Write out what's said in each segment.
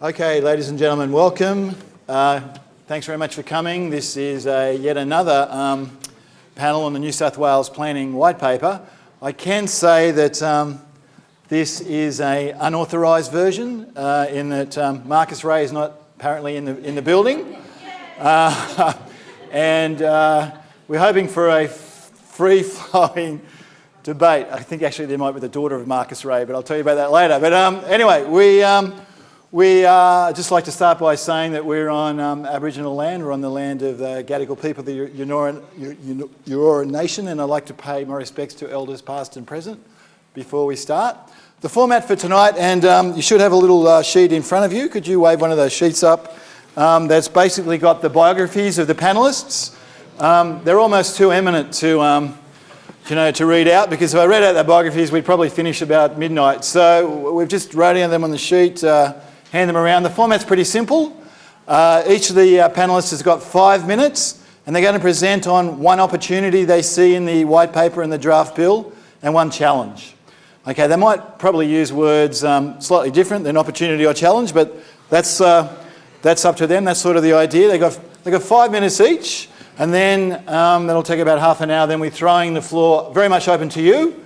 Okay, ladies and gentlemen, welcome. Thanks very much for coming. This is yet another panel on the New South Wales Planning White Paper. I can say that this is an unauthorised version in that Marcus Ray is not apparently in the building. And we're hoping for a free-flowing debate. I think actually there might be the daughter of Marcus Ray, but I'll tell you about that later. But anyway, we just like to start by saying that we're on Aboriginal land. We're on the land of the Gadigal people, the Eora Nation, and I'd like to pay my respects to elders past and present before we start. The format for tonight, and you should have a little sheet in front of you. Could you wave one of those sheets up? That's basically got the biographies of the panellists. They're almost too eminent to read out, because if I read out their biographies, we'd probably finish about midnight. So we've just wrote down them on the sheet, hand them around. The format's pretty simple. Each of the panellists has got 5 minutes, and they're going to present on one opportunity they see in the white paper and the draft bill, and one challenge. Okay, they might probably use words slightly different than opportunity or challenge, but that's up to them. That's sort of the idea. They got 5 minutes each. And then that'll take about half an hour. Then we're throwing the floor very much open to you.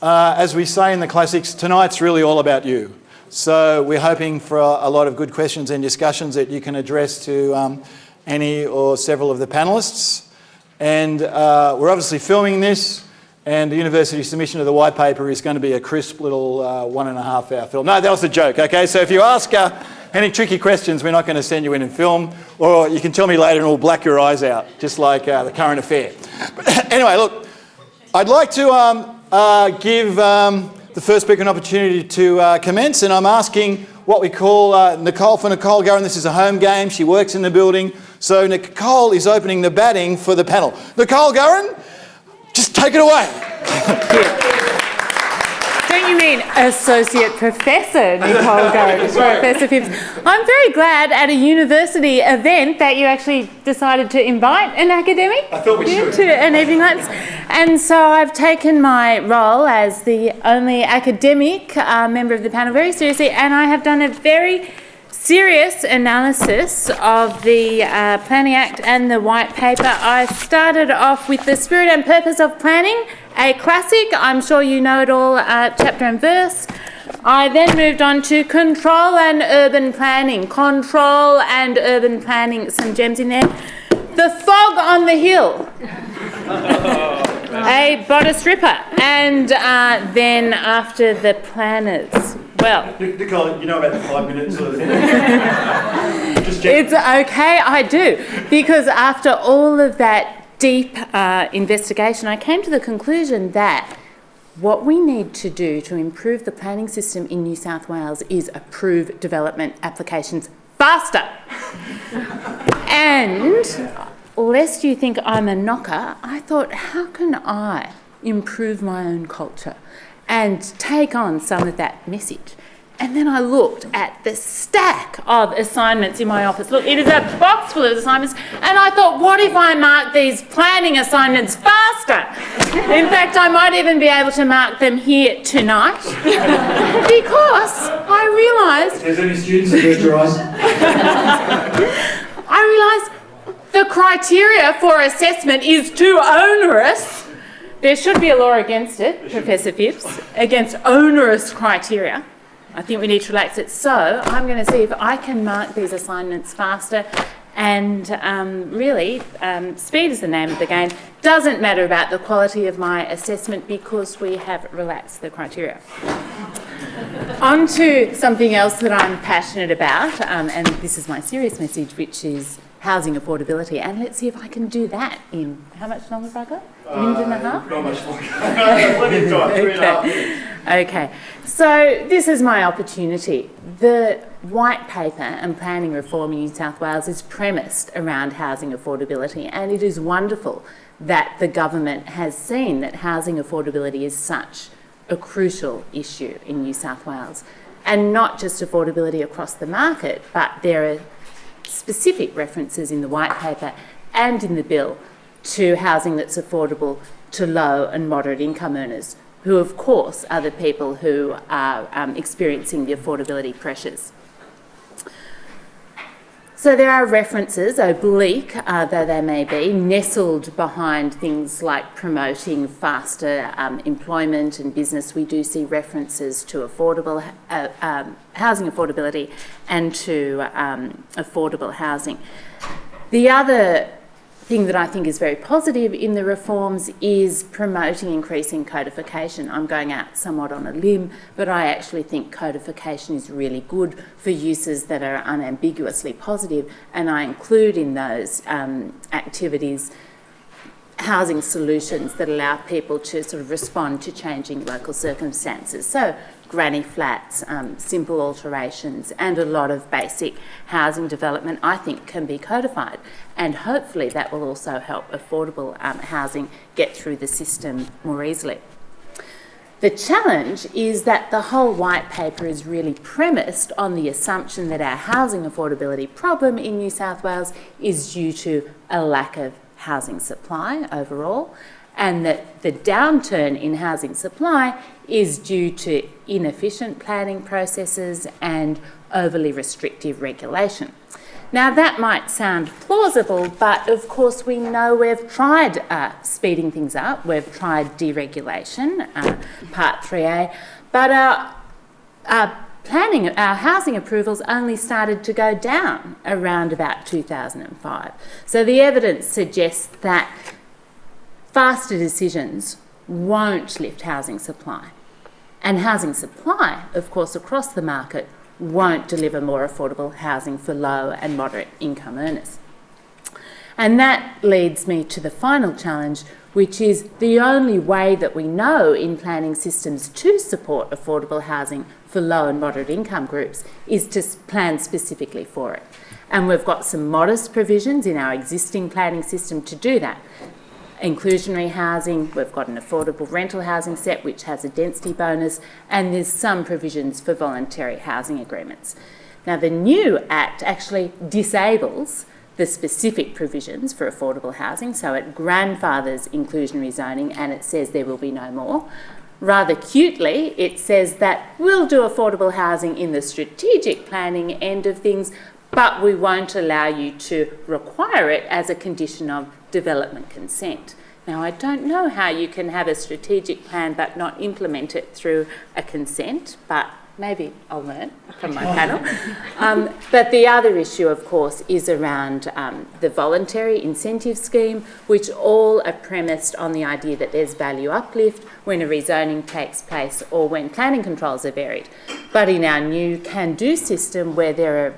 As we say in the classics, tonight's really all about you. So we're hoping for a lot of good questions and discussions that you can address to any or several of the panellists. And we're obviously filming this, and the university submission of the white paper is going to be a crisp little 1.5 hour film. No, that was a joke, okay? So if you ask any tricky questions, we're not going to send you in and film, or you can tell me later and we'll black your eyes out, just like the current affair. But anyway, look, I'd like to give the first speaker an opportunity to commence, and I'm asking what we call Nicole Gurr. This is a home game. She works in the building. So Nicole is opening the batting for the panel. Nicole Gurr, just take it away. Don't you mean Associate Professor Nicole Gurr, Professor Phipps? I'm very glad at a university event that you actually decided to invite an academic. I thought we should. To an evening lunch. And so I've taken my role as the only academic member of the panel very seriously, and I have done a very serious analysis of the Planning Act and the White Paper. I started off with the spirit and purpose of planning, a classic. I'm sure you know it all, chapter and verse. I then moved on to control and urban planning. Control and urban planning, some gems in there. The fog on the hill. A bodice ripper. And then after the planners. Well, Nicole, you know about the 5 minutes sort of thing? It's okay, I do. Because after all of that deep investigation, I came to the conclusion that what we need to do to improve the planning system in New South Wales is approve development applications faster. And lest you think I'm a knocker, I thought, how can I improve my own culture and take on some of that message? And then I looked at the stack of assignments in my office. Look, it is a box full of assignments, and I thought, what if I mark these planning assignments faster? In fact, I might even be able to mark them here tonight, because I realised... If there's any students that lose your eyes. I realised the criteria for assessment is too onerous. There should be a law against it, Professor Phipps, against onerous criteria. I think we need to relax it. So I'm going to see if I can mark these assignments faster, and really, speed is the name of the game. Doesn't matter about the quality of my assessment because we have relaxed the criteria. On to something else that I'm passionate about, and this is my serious message, which is housing affordability. And let's see if I can do that in, how much longer have I got? A minute and a half? Not much longer. Plenty of time, 3.5 minutes. Okay, so this is my opportunity. The White Paper and Planning Reform in New South Wales is premised around housing affordability, and it is wonderful that the government has seen that housing affordability is such a crucial issue in New South Wales. And not just affordability across the market, but there are specific references in the White Paper and in the bill to housing that's affordable to low and moderate income earners, who of course are the people who are experiencing the affordability pressures. So there are references, oblique though they may be, nestled behind things like promoting faster employment and business. We do see references to affordable housing affordability and to affordable housing. The other thing that I think is very positive in the reforms is promoting increasing codification. I'm going out somewhat on a limb, but I actually think codification is really good for uses that are unambiguously positive, and I include in those activities housing solutions that allow people to sort of respond to changing local circumstances. So granny flats, simple alterations, and a lot of basic housing development I think can be codified, and hopefully that will also help affordable housing get through the system more easily. The challenge is that the whole white paper is really premised on the assumption that our housing affordability problem in New South Wales is due to a lack of housing supply overall, and that the downturn in housing supply is due to inefficient planning processes and overly restrictive regulation. Now that might sound plausible, but of course we know we've tried speeding things up, we've tried deregulation, Part 3A, but our housing approvals only started to go down around about 2005. So the evidence suggests that faster decisions won't lift housing supply. And housing supply, of course, across the market won't deliver more affordable housing for low and moderate income earners. And that leads me to the final challenge, which is the only way that we know in planning systems to support affordable housing for low and moderate income groups is to plan specifically for it. And we've got some modest provisions in our existing planning system to do that. Inclusionary housing, we've got an affordable rental housing set which has a density bonus, and there's some provisions for voluntary housing agreements. Now the new Act actually disables the specific provisions for affordable housing, so it grandfathers inclusionary zoning and it says there will be no more. Rather cutely, it says that we'll do affordable housing in the strategic planning end of things, but we won't allow you to require it as a condition of development consent. Now, I don't know how you can have a strategic plan but not implement it through a consent, but maybe I'll learn from my panel. But the other issue, of course, is around the voluntary incentive scheme, which all are premised on the idea that there's value uplift when a rezoning takes place or when planning controls are varied. But in our new can-do system, where there are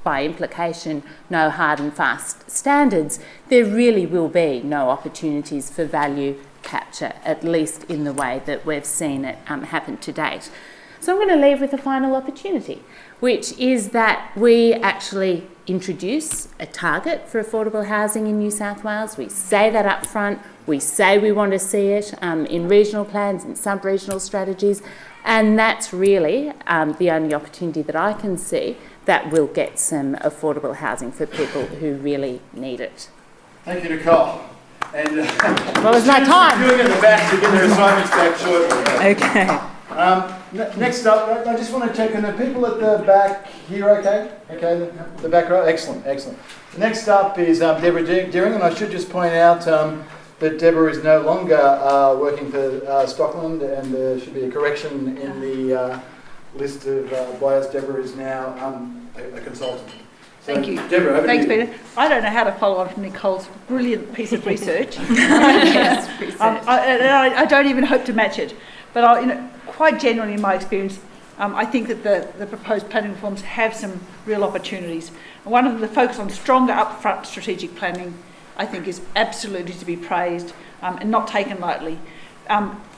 by implication no hard and fast standards, there really will be no opportunities for value capture, at least in the way that we've seen it happen to date. So I'm going to leave with a final opportunity, which is that we actually introduce a target for affordable housing in New South Wales. We say that up front, we say we want to see it in regional plans, in sub-regional strategies, and that's really the only opportunity that I can see that will get some affordable housing for people who really need it. Thank you, Nicole. And well, it's my time. Doing at the back to get their assignments back shortly. Okay. Next up, I just want to check, and the people at the back here okay? Okay, the back row? Excellent, excellent. Next up is Deborah Dearing, and I should just point out that Deborah is no longer working for Stockland, and there should be a correction in the list of bios. Deborah is now a consultant. So, thank you. Deborah, thanks, Peter. I don't know how to follow on from Nicole's brilliant piece of research. I don't even hope to match it. But quite generally, in my experience, I think that the proposed planning reforms have some real opportunities. And one of them, the focus on stronger upfront strategic planning, I think is absolutely to be praised and not taken lightly.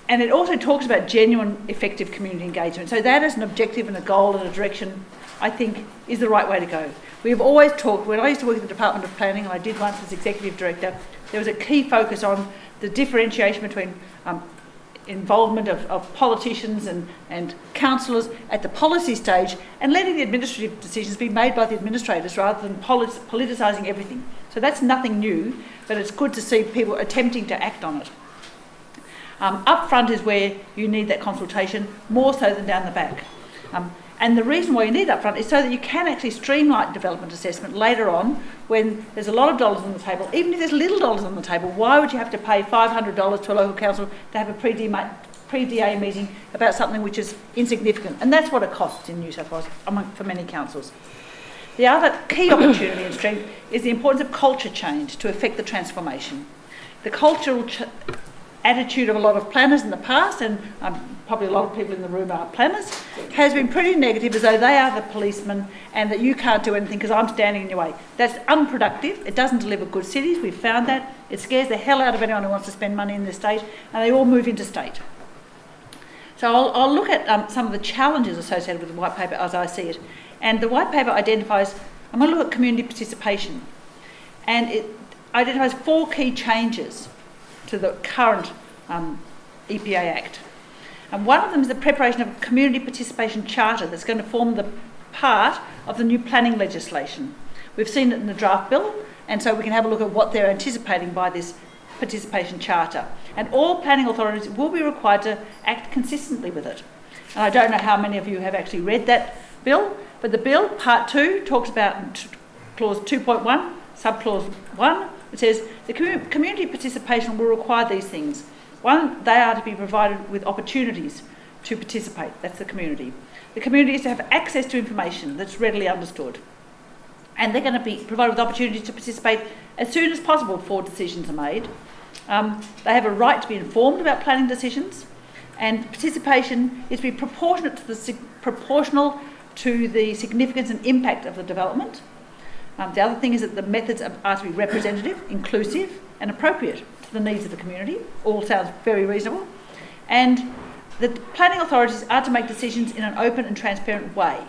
And it also talks about genuine, effective community engagement. So that as an objective and a goal and a direction, I think, is the right way to go. We've always talked, when I used to work in the Department of Planning, and I did once as Executive Director, there was a key focus on the differentiation between involvement of politicians and councillors at the policy stage and letting the administrative decisions be made by the administrators rather than politicising everything. So that's nothing new, but it's good to see people attempting to act on it. Up front is where you need that consultation, more so than down the back. And the reason why you need upfront is so that you can actually streamline development assessment later on when there's a lot of dollars on the table. Even if there's little dollars on the table, why would you have to pay $500 to a local council to have a pre-DA meeting about something which is insignificant? And that's what it costs in New South Wales for many councils. The other key opportunity and strength is the importance of culture change to affect the transformation. The cultural attitude of a lot of planners in the past, and probably a lot of people in the room are planners, has been pretty negative, as though they are the policemen and that you can't do anything because I'm standing in your way. That's unproductive. It doesn't deliver good cities. We've found that. It scares the hell out of anyone who wants to spend money in this state, and they all move into state. So I'll look at some of the challenges associated with the white paper as I see it. And the white paper identifies, I'm going to look at community participation, and it identifies 4 key changes to the current EPA Act. And one of them is the preparation of a community participation charter that's going to form the part of the new planning legislation. We've seen it in the draft bill, and so we can have a look at what they're anticipating by this participation charter. And all planning authorities will be required to act consistently with it. And I don't know how many of you have actually read that bill, but the bill, part 2, talks about clause 2.1, subclause 1, it says the community participation will require these things. 1, they are to be provided with opportunities to participate. That's the community. The community is to have access to information that's readily understood. And they're going to be provided with opportunities to participate as soon as possible before decisions are made. They have a right to be informed about planning decisions, and participation is to be proportional to the significance and impact of the development. The other thing is that the methods are to be representative, inclusive and appropriate to the needs of the community. All sounds very reasonable. And the planning authorities are to make decisions in an open and transparent way.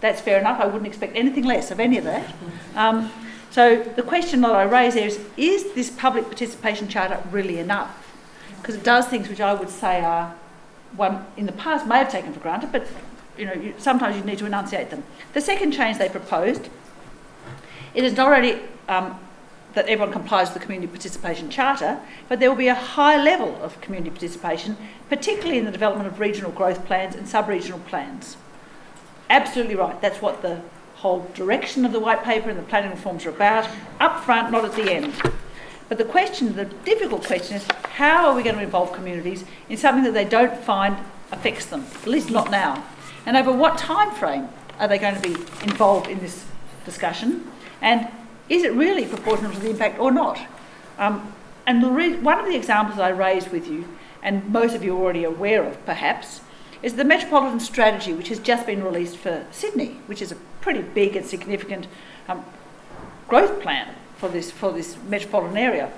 That's fair enough. I wouldn't expect anything less of any of that. So the question that I raise there is this public participation charter really enough? Because it does things which I would say are, one in the past may have taken for granted, but sometimes you need to enunciate them. The second change they proposed, it is not already that everyone complies with the Community Participation Charter, but there will be a high level of community participation, particularly in the development of regional growth plans and sub-regional plans. Absolutely right. That's what the whole direction of the white paper and the planning reforms are about, up front, not at the end. But the difficult question is, how are we going to involve communities in something that they don't find affects them, at least not now? And over what time frame are they going to be involved in this discussion? And is it really proportional to the impact or not? And one of the examples I raised with you, and most of you are already aware of perhaps, is the Metropolitan Strategy, which has just been released for Sydney, which is a pretty big and significant growth plan for this metropolitan area.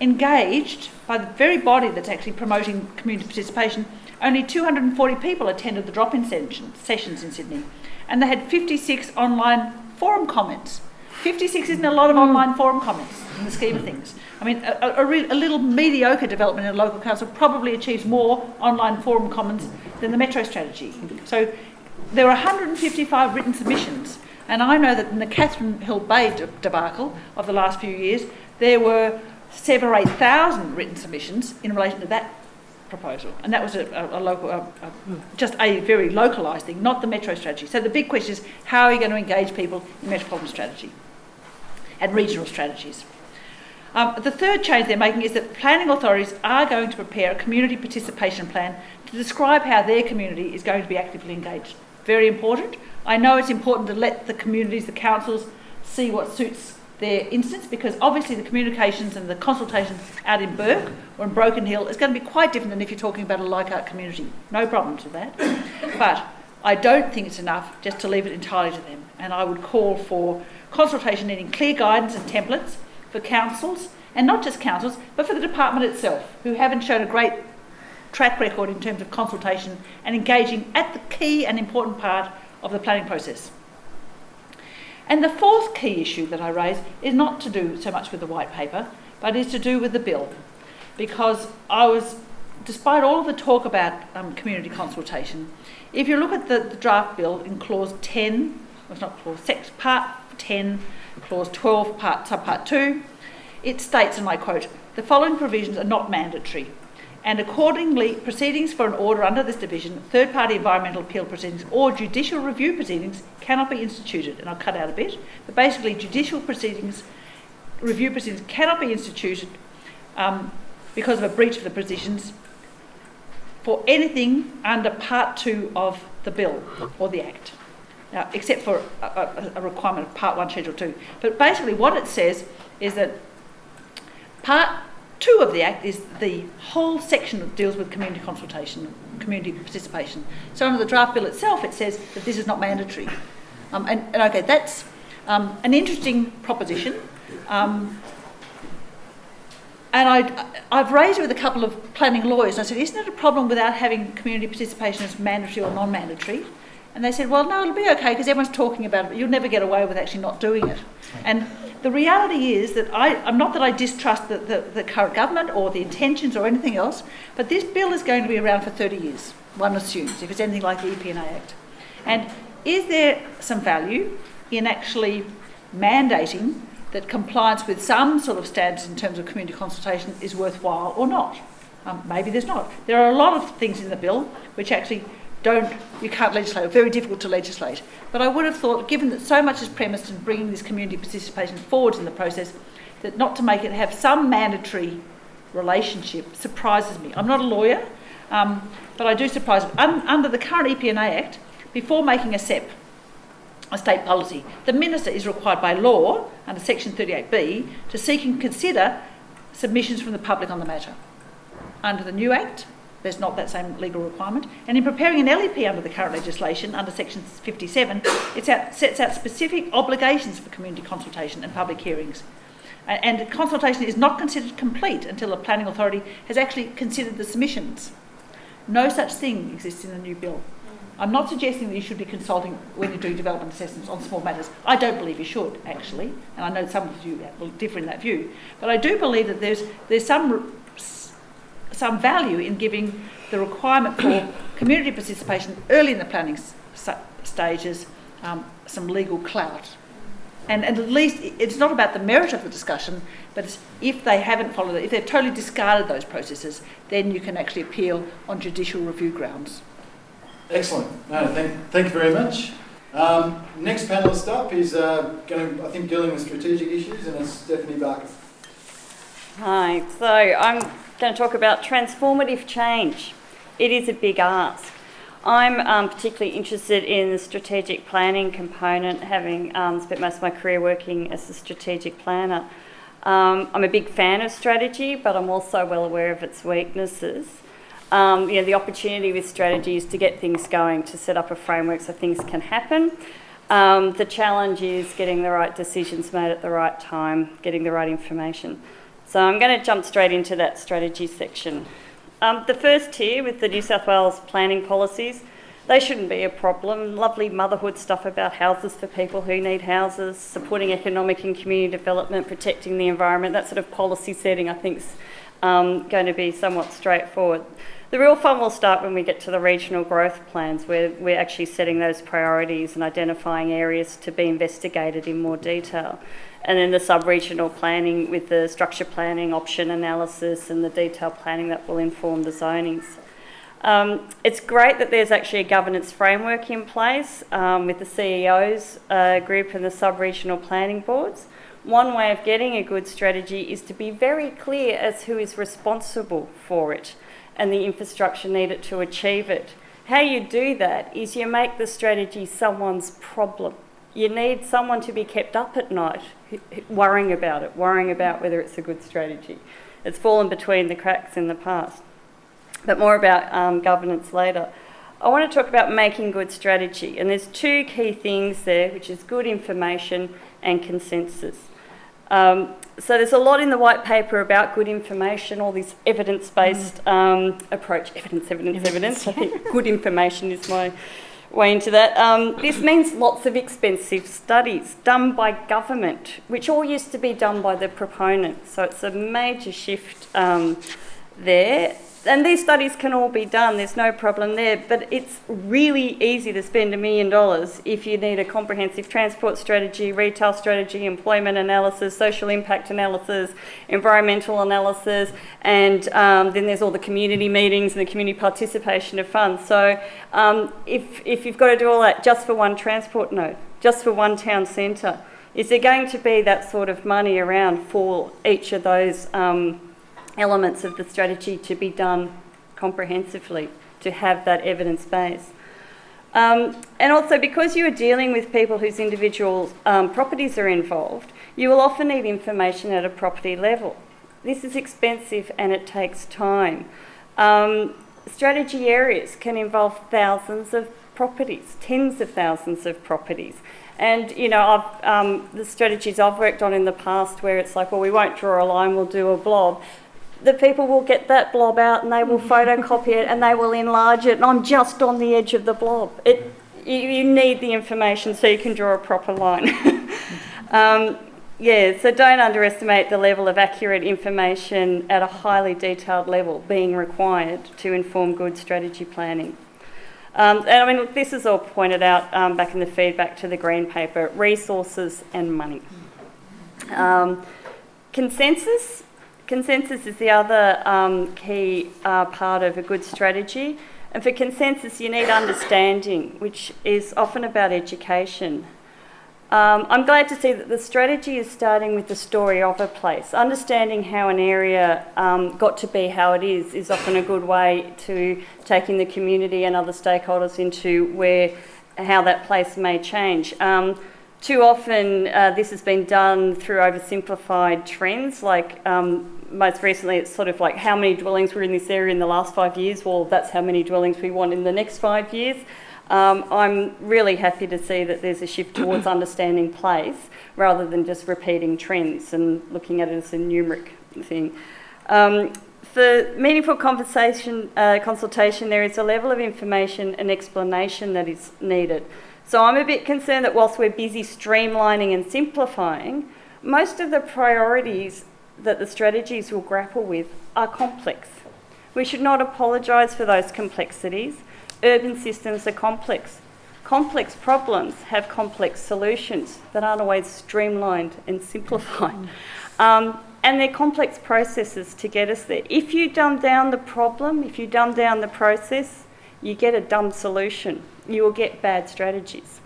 Engaged by the very body that's actually promoting community participation, only 240 people attended the drop-in sessions in Sydney, and they had 56 online forum comments. 56 isn't a lot of online forum comments in the scheme of things. I mean, a little mediocre development in a local council probably achieves more online forum comments than the Metro Strategy. So there were 155 written submissions, and I know that in the Catherine Hill Bay debacle of the last few years, there were 7,000 or 8,000 written submissions in relation to that proposal, and that was just a very localised thing, not the Metro Strategy. So the big question is, how are you going to engage people in metropolitan strategy and regional strategies? The third change they're making is that planning authorities are going to prepare a community participation plan to describe how their community is going to be actively engaged. Very important. I know it's important to let the communities, the councils, see what suits their instance, because obviously the communications and the consultations out in Burke or in Broken Hill is going to be quite different than if you're talking about a Leichhardt community. No problems with that. But I don't think it's enough just to leave it entirely to them. And I would call for consultation needing clear guidance and templates for councils, and not just councils, but for the department itself, who haven't shown a great track record in terms of consultation and engaging at the key and important part of the planning process. And the fourth key issue that I raise is not to do so much with the white paper, but is to do with the bill. Because despite all of the talk about community consultation, if you look at the draft bill in clause 10, well, it's not clause 6, part 10, clause 12, subpart 2, it states, and I quote, "The following provisions are not mandatory. and accordingly proceedings for an order under this division, third-party environmental appeal proceedings or judicial review proceedings cannot be instituted. And I'll cut out a bit, but basically judicial proceedings, review proceedings cannot be instituted because of a breach of the provisions for anything under Part 2 of the bill or the Act. Now, except for a requirement of Part 1, Schedule 2. But basically what it says is that Part 2 of the Act is the whole section that deals with community consultation, community participation. So under the draft bill itself, it says that this is not mandatory. And okay, that's an interesting proposition. And I've raised it with a couple of planning lawyers. I said, isn't it a problem without having community participation as mandatory or non-mandatory? And they said, well, no, it'll be okay because everyone's talking about it, but you'll never get away with actually not doing it. And the reality is that I'm not that I distrust the current government or the intentions or anything else, but this bill is going to be around for 30 years, one assumes, if it's anything like the EPA Act. And is there some value in actually mandating that compliance with some sort of standards in terms of community consultation is worthwhile or not? Maybe there's not. There are a lot of things in the bill which actually you can't legislate, or very difficult to legislate. But I would have thought, given that so much is premised in bringing this community participation forward in the process, that not to make it have some mandatory relationship surprises me. I'm not a lawyer, but I do surprise me. Under the current EPA Act, before making a SEP, a state policy, the Minister is required by law, under Section 38B, to seek and consider submissions from the public on the matter. Under the new Act, there's not that same legal requirement. And in preparing an LEP under the current legislation, under Section 57, it sets out specific obligations for community consultation and public hearings. And consultation is not considered complete until the planning authority has actually considered the submissions. No such thing exists in the new bill. I'm not suggesting that you should be consulting when you're doing development assessments on small matters. I don't believe you should, actually, and I know some of you will differ in that view. But I do believe that there's some value in giving the requirement for community participation early in the planning stages some legal clout. And at least it's not about the merit of the discussion, but it's if they haven't followed it, if they've totally discarded those processes, then you can actually appeal on judicial review grounds. Excellent. No, thank you very much. Next panellist up is dealing with strategic issues, and it's Stephanie Barker. Hi, so I'm going to talk about transformative change. It is a big ask. I'm particularly interested in the strategic planning component, having spent most of my career working as a strategic planner. I'm a big fan of strategy, but I'm also well aware of its weaknesses. The opportunity with strategy is to get things going, to set up a framework so things can happen. The challenge is getting the right decisions made at the right time, getting the right information. So I'm going to jump straight into that strategy section. The first tier with the New South Wales planning policies, they shouldn't be a problem. Lovely motherhood stuff about houses for people who need houses, supporting economic and community development, protecting the environment, that sort of policy setting I think is going to be somewhat straightforward. The real fun will start when we get to the regional growth plans, where we're actually setting those priorities and identifying areas to be investigated in more detail. And then the sub-regional planning with the structure planning, option analysis and the detailed planning that will inform the zonings. It's great that there's actually a governance framework in place with the CEOs group and the sub-regional planning boards. One way of getting a good strategy is to be very clear as who is responsible for it and the infrastructure needed to achieve it. How you do that is you make the strategy someone's problem. You need someone to be kept up at night worrying about it, worrying about whether it's a good strategy. It's fallen between the cracks in the past. But more about governance later. I want to talk about making good strategy, and there's two key things there, which is good information and consensus. So there's a lot in the white paper about good information, all this evidence-based approach. Evidence. I think good information is my way into that. This means lots of expensive studies done by government, which all used to be done by the proponent. So it's a major shift there. And these studies can all be done, there's no problem there, but it's really easy to spend $1 million if you need a comprehensive transport strategy, retail strategy, employment analysis, social impact analysis, environmental analysis, and then there's all the community meetings and the community participation of funds. So if you've got to do all that just for one transport node, just for one town centre, is there going to be that sort of money around for each of those elements of the strategy to be done comprehensively, to have that evidence base? And also, because you are dealing with people whose individual properties are involved, you will often need information at a property level. This is expensive and it takes time. Strategy areas can involve thousands of properties, tens of thousands of properties. And, you know, the strategies I've worked on in the past where it's like, well, we won't draw a line, we'll do a blob. The people will get that blob out and they will photocopy it and they will enlarge it, and I'm just on the edge of the blob. You need the information so you can draw a proper line. So don't underestimate the level of accurate information at a highly detailed level being required to inform good strategy planning. And I mean, look, this is all pointed out back in the feedback to the Green Paper: resources and money. Consensus is the other key part of a good strategy. And for consensus, you need understanding, which is often about education. I'm glad to see that the strategy is starting with the story of a place. Understanding how an area got to be how it is often a good way to taking the community and other stakeholders into how that place may change. Too often this has been done through oversimplified trends, like most recently it's sort of like how many dwellings were in this area in the last 5 years, well that's how many dwellings we want in the next 5 years. I'm really happy to see that there's a shift towards understanding place rather than just repeating trends and looking at it as a numeric thing. For meaningful consultation, there is a level of information and explanation that is needed. So I'm a bit concerned that whilst we're busy streamlining and simplifying, most of the priorities that the strategies will grapple with are complex. We should not apologise for those complexities. Urban systems are complex. Complex problems have complex solutions that aren't always streamlined and simplified. And they're complex processes to get us there. If you dumb down the problem, if you dumb down the process, you get a dumb solution. You will get bad strategies.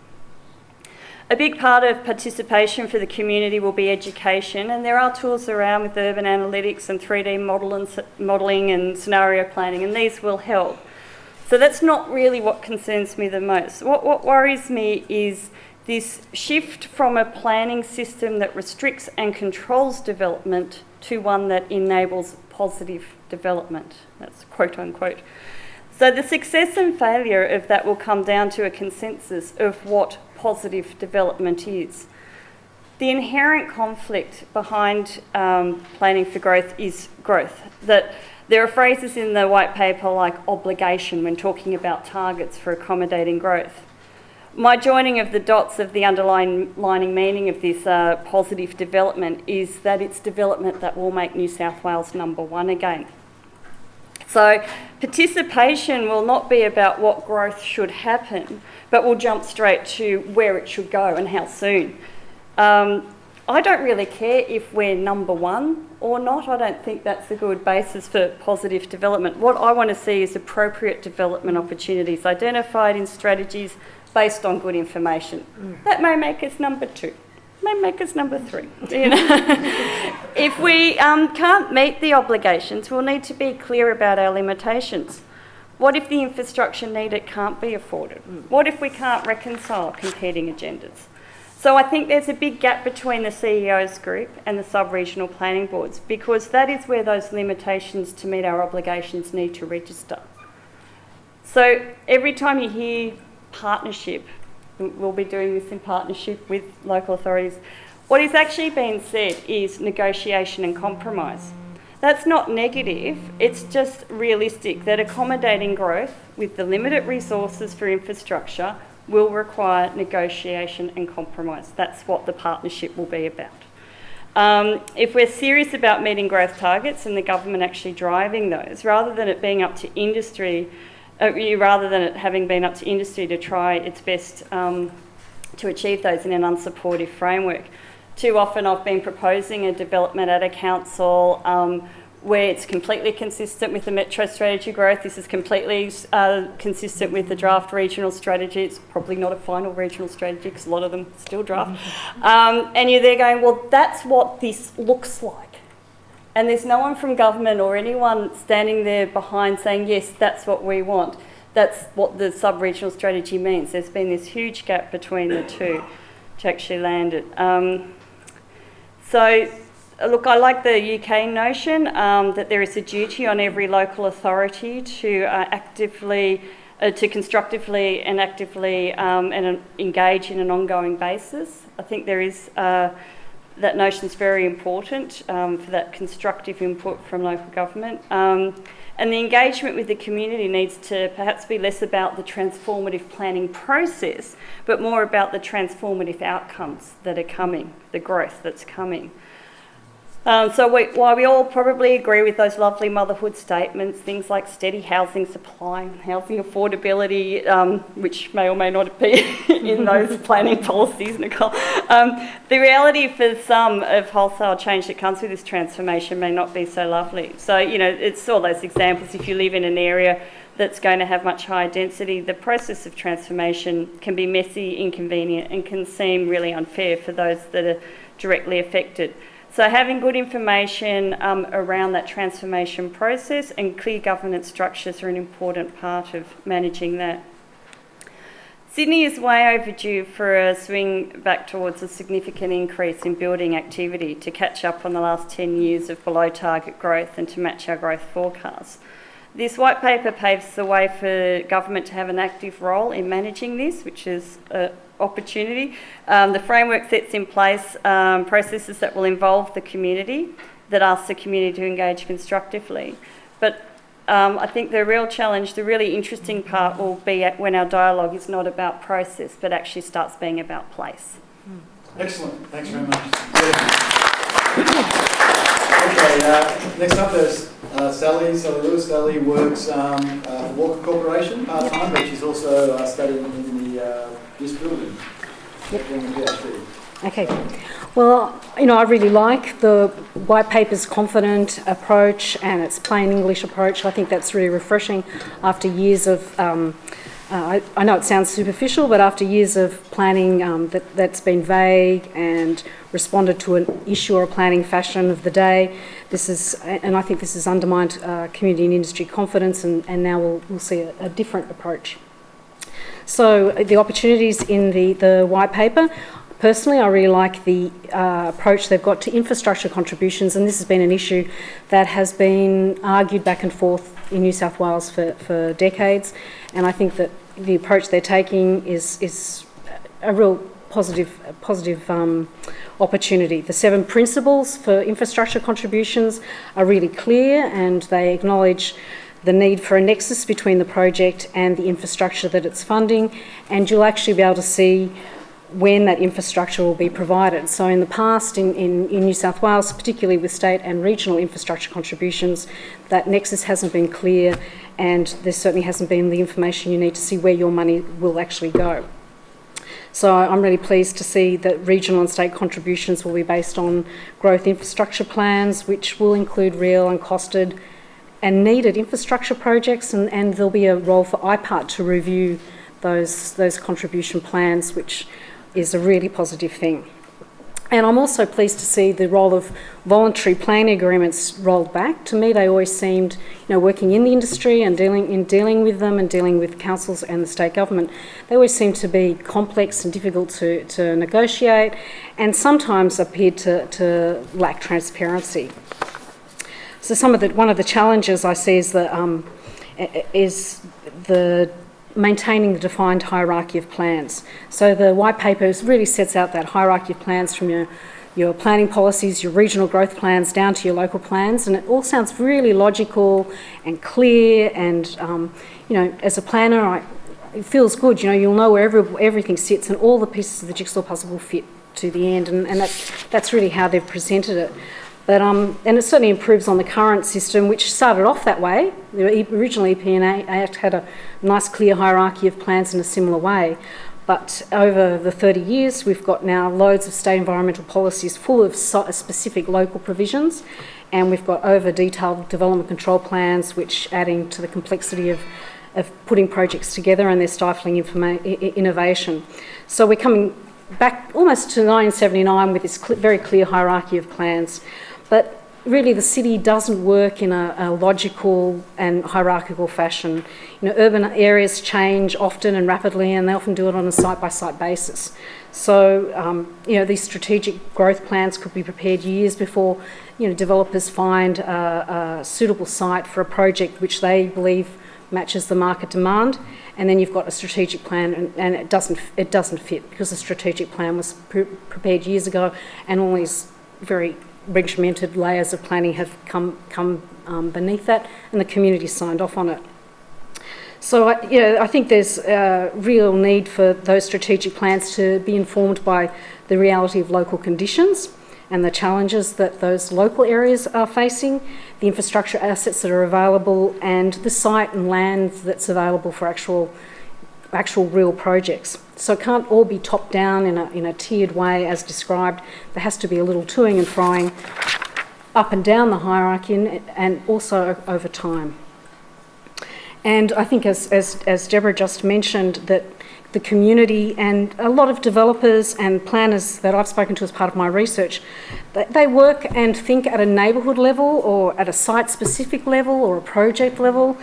A big part of participation for the community will be education, and there are tools around with urban analytics and 3D modelling and scenario planning, and these will help. So that's not really what concerns me the most. What worries me is this shift from a planning system that restricts and controls development to one that enables positive development. That's quote unquote. So the success and failure of that will come down to a consensus of what positive development is. The inherent conflict behind planning for growth is growth. That there are phrases in the white paper like obligation when talking about targets for accommodating growth. My joining of the dots of the underlying meaning of this positive development is that it's development that will make New South Wales #1 again. So participation will not be about what growth should happen, but we'll jump straight to where it should go and how soon. I don't really care if we're #1 or not. I don't think that's a good basis for positive development. What I want to see is appropriate development opportunities identified in strategies based on good information. That may make us #2, may make us #3. You know? If we can't meet the obligations, we'll need to be clear about our limitations. What if the infrastructure needed can't be afforded? What if we can't reconcile competing agendas? So I think there's a big gap between the CEO's group and the sub-regional planning boards, because that is where those limitations to meet our obligations need to register. So every time you hear partnership, we'll be doing this in partnership with local authorities, what is actually being said is negotiation and compromise. That's not negative, it's just realistic that accommodating growth with the limited resources for infrastructure will require negotiation and compromise. That's what the partnership will be about. If we're serious about meeting growth targets and the government actually driving those, rather than it being up to industry, rather than it having been up to industry to try its best to achieve those in an unsupportive framework. Too often I've been proposing a development at a council where it's completely consistent with the metro strategy growth. This is completely consistent with the draft regional strategy. It's probably not a final regional strategy because a lot of them still draft. And you're there going, well, that's what this looks like. And there's no one from government or anyone standing there behind saying, yes, that's what we want. That's what the sub-regional strategy means. There's been this huge gap between the two to actually land it. Look, I like the UK notion that there is a duty on every local authority to constructively and actively engage in an ongoing basis. I think there is that notion is very important for that constructive input from local government. And the engagement with the community needs to perhaps be less about the transformative planning process, but more about the transformative outcomes that are coming, the growth that's coming. While we all probably agree with those lovely motherhood statements, things like steady housing supply, housing affordability, which may or may not appear in those planning policies, Nicole, the reality for some of wholesale change that comes with this transformation may not be so lovely. So, it's all those examples. If you live in an area that's going to have much higher density, the process of transformation can be messy, inconvenient, and can seem really unfair for those that are directly affected. So having good information around that transformation process and clear governance structures are an important part of managing that. Sydney is way overdue for a swing back towards a significant increase in building activity to catch up on the last 10 years of below target growth and to match our growth forecasts. This white paper paves the way for government to have an active role in managing this, which is an opportunity. The framework sets in place processes that will involve the community, that ask the community to engage constructively. But I think the real challenge, the really interesting part will be when our dialogue is not about process, but actually starts being about place. Excellent. Thanks very much. Okay, next up there's Sally Lewis. Sally works for Walker Corporation part-time, but she's also studying in this building. Okay. Well, I really like the white paper's confident approach and its plain English approach. I think that's really refreshing after years of, I know it sounds superficial, but after years of planning that's been vague and responded to an issue or a planning fashion of the day, I think this has undermined community and industry confidence, and now we'll see a different approach. So the opportunities in the white paper, personally I really like the approach they've got to infrastructure contributions, and this has been an issue that has been argued back and forth in New South Wales for decades, and I think that the approach they're taking is a real positive opportunity. The 7 principles for infrastructure contributions are really clear, and they acknowledge the need for a nexus between the project and the infrastructure that it's funding, and you'll actually be able to see when that infrastructure will be provided. So in the past, in New South Wales, particularly with state and regional infrastructure contributions, that nexus hasn't been clear, and there certainly hasn't been the information you need to see where your money will actually go. So I'm really pleased to see that regional and state contributions will be based on growth infrastructure plans, which will include real and costed and needed infrastructure projects, and there'll be a role for IPART to review those contribution plans, which is a really positive thing. And I'm also pleased to see the role of voluntary planning agreements rolled back. To me, they always seemed, working in the industry and dealing with them and dealing with councils and the state government, they always seemed to be complex and difficult to negotiate, and sometimes appeared to lack transparency. So one of the challenges I see is the maintaining the defined hierarchy of plans. So the white paper really sets out that hierarchy of plans from your planning policies, your regional growth plans, down to your local plans, and it all sounds really logical and clear, and as a planner it feels good. You'll know where everything sits, and all the pieces of the jigsaw puzzle will fit to the end, and that's really how they've presented it. But, and it certainly improves on the current system, which started off that way. The original EP&A Act had a nice clear hierarchy of plans in a similar way. But over the 30 years, we've got now loads of state environmental policies full of specific local provisions, and we've got over-detailed development control plans, which adding to the complexity of putting projects together, and they're stifling innovation. So we're coming back almost to 1979 with this very clear hierarchy of plans. But really the city doesn't work in a logical and hierarchical fashion. You know, urban areas change often and rapidly, and they often do it on a site-by-site basis. So, you know, these strategic growth plans could be prepared years before, you know, developers find a suitable site for a project which they believe matches the market demand, and then you've got a strategic plan, and it doesn't fit because the strategic plan was prepared years ago, and all these very regimented layers of planning have come beneath that, and the community signed off on it. So I think there's a real need for those strategic plans to be informed by the reality of local conditions and the challenges that those local areas are facing, the infrastructure assets that are available, and the site and land that's available for actual real projects. So it can't all be top down in a tiered way as described. There has to be a little toing and froing up and down the hierarchy, and also over time. And I think as Deborah just mentioned, that the community and a lot of developers and planners that I've spoken to as part of my research, they work and think at a neighbourhood level or at a site-specific level or a project level.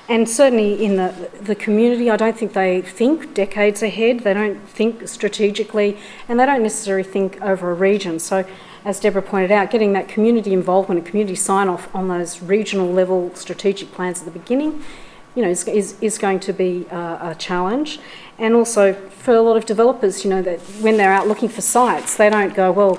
And certainly in the community, I don't think they think decades ahead. They don't think strategically, and they don't necessarily think over a region. So as Deborah pointed out, getting that community involvement and community sign-off on those regional level strategic plans at the beginning, you know, is going to be a challenge. And also for a lot of developers, you know, that when they're out looking for sites, they don't go, well,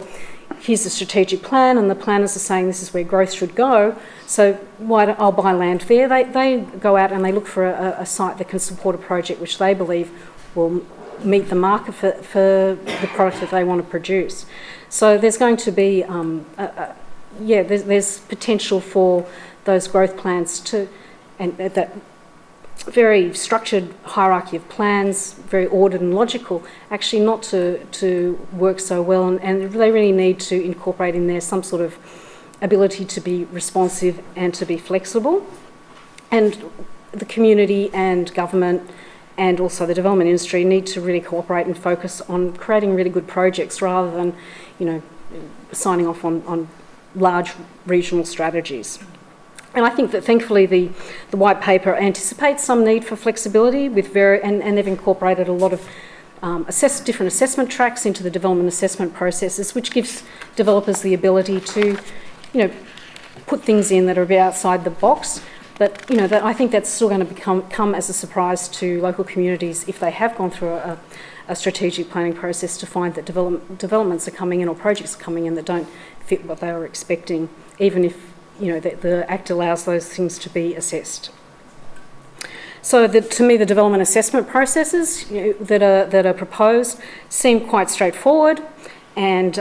here's the strategic plan and the planners are saying this is where growth should go, so I'll buy land there. They go out and they look for a site that can support a project which they believe will meet the market for the product that they want to produce. So there's going to be, there's potential for those growth plans and that very structured hierarchy of plans, very ordered and logical, actually not to work so well, and they really need to incorporate in there some sort of ability to be responsive and to be flexible. And the community and government and also the development industry need to really cooperate and focus on creating really good projects rather than, you know, signing off on large regional strategies. And I think that thankfully the white paper anticipates some need for flexibility with and they've incorporated a lot of different assessment tracks into the development assessment processes, which gives developers the ability to, you know, put things in that are a bit outside the box. But, you know, I think that's still going to come as a surprise to local communities if they have gone through a strategic planning process to find that developments are coming in or projects are coming in that don't fit what they were expecting, even if, you know, the Act allows those things to be assessed. So to me, the development assessment processes, you know, that are proposed seem quite straightforward, and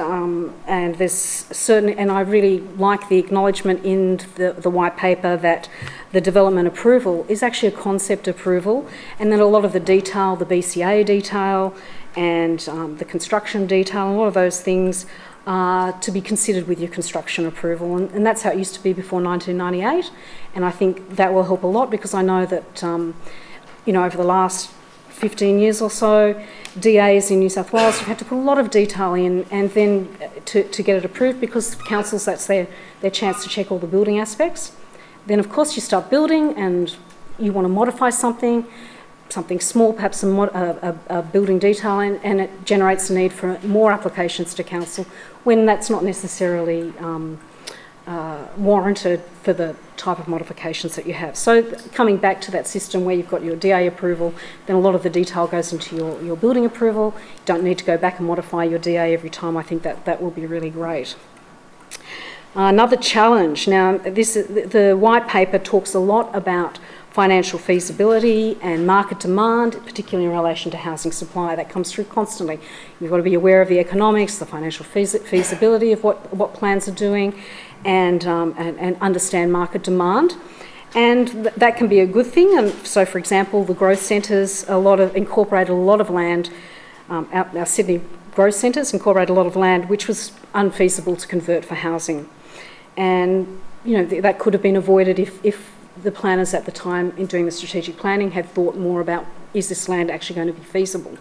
there's certainly, and I really like the acknowledgement in the white paper that the development approval is actually a concept approval, and then a lot of the detail, the BCA detail, and the construction detail, and a lot of those things to be considered with your construction approval, and that's how it used to be before 1998, and I think that will help a lot because I know that you know, over the last 15 years or so, DAs in New South Wales have had to put a lot of detail in, and then to get it approved, because councils, that's their chance to check all the building aspects. Then of course you start building and you want to modify something small, perhaps a building detail, and it generates a need for more applications to council when that's not necessarily warranted for the type of modifications that you have. So coming back to that system where you've got your DA approval, then a lot of the detail goes into your building approval. You don't need to go back and modify your DA every time. I think that will be really great. Another challenge, now the white paper talks a lot about financial feasibility and market demand, particularly in relation to housing supply. That comes through constantly. You've got to be aware of the economics, the financial feasibility of what plans are doing, and understand market demand. And that can be a good thing. And so, for example, the growth centres incorporated a lot of land. Our Sydney growth centres incorporated a lot of land which was unfeasible to convert for housing. And that could have been avoided if the planners at the time in doing the strategic planning had thought more about, is this land actually going to be feasible?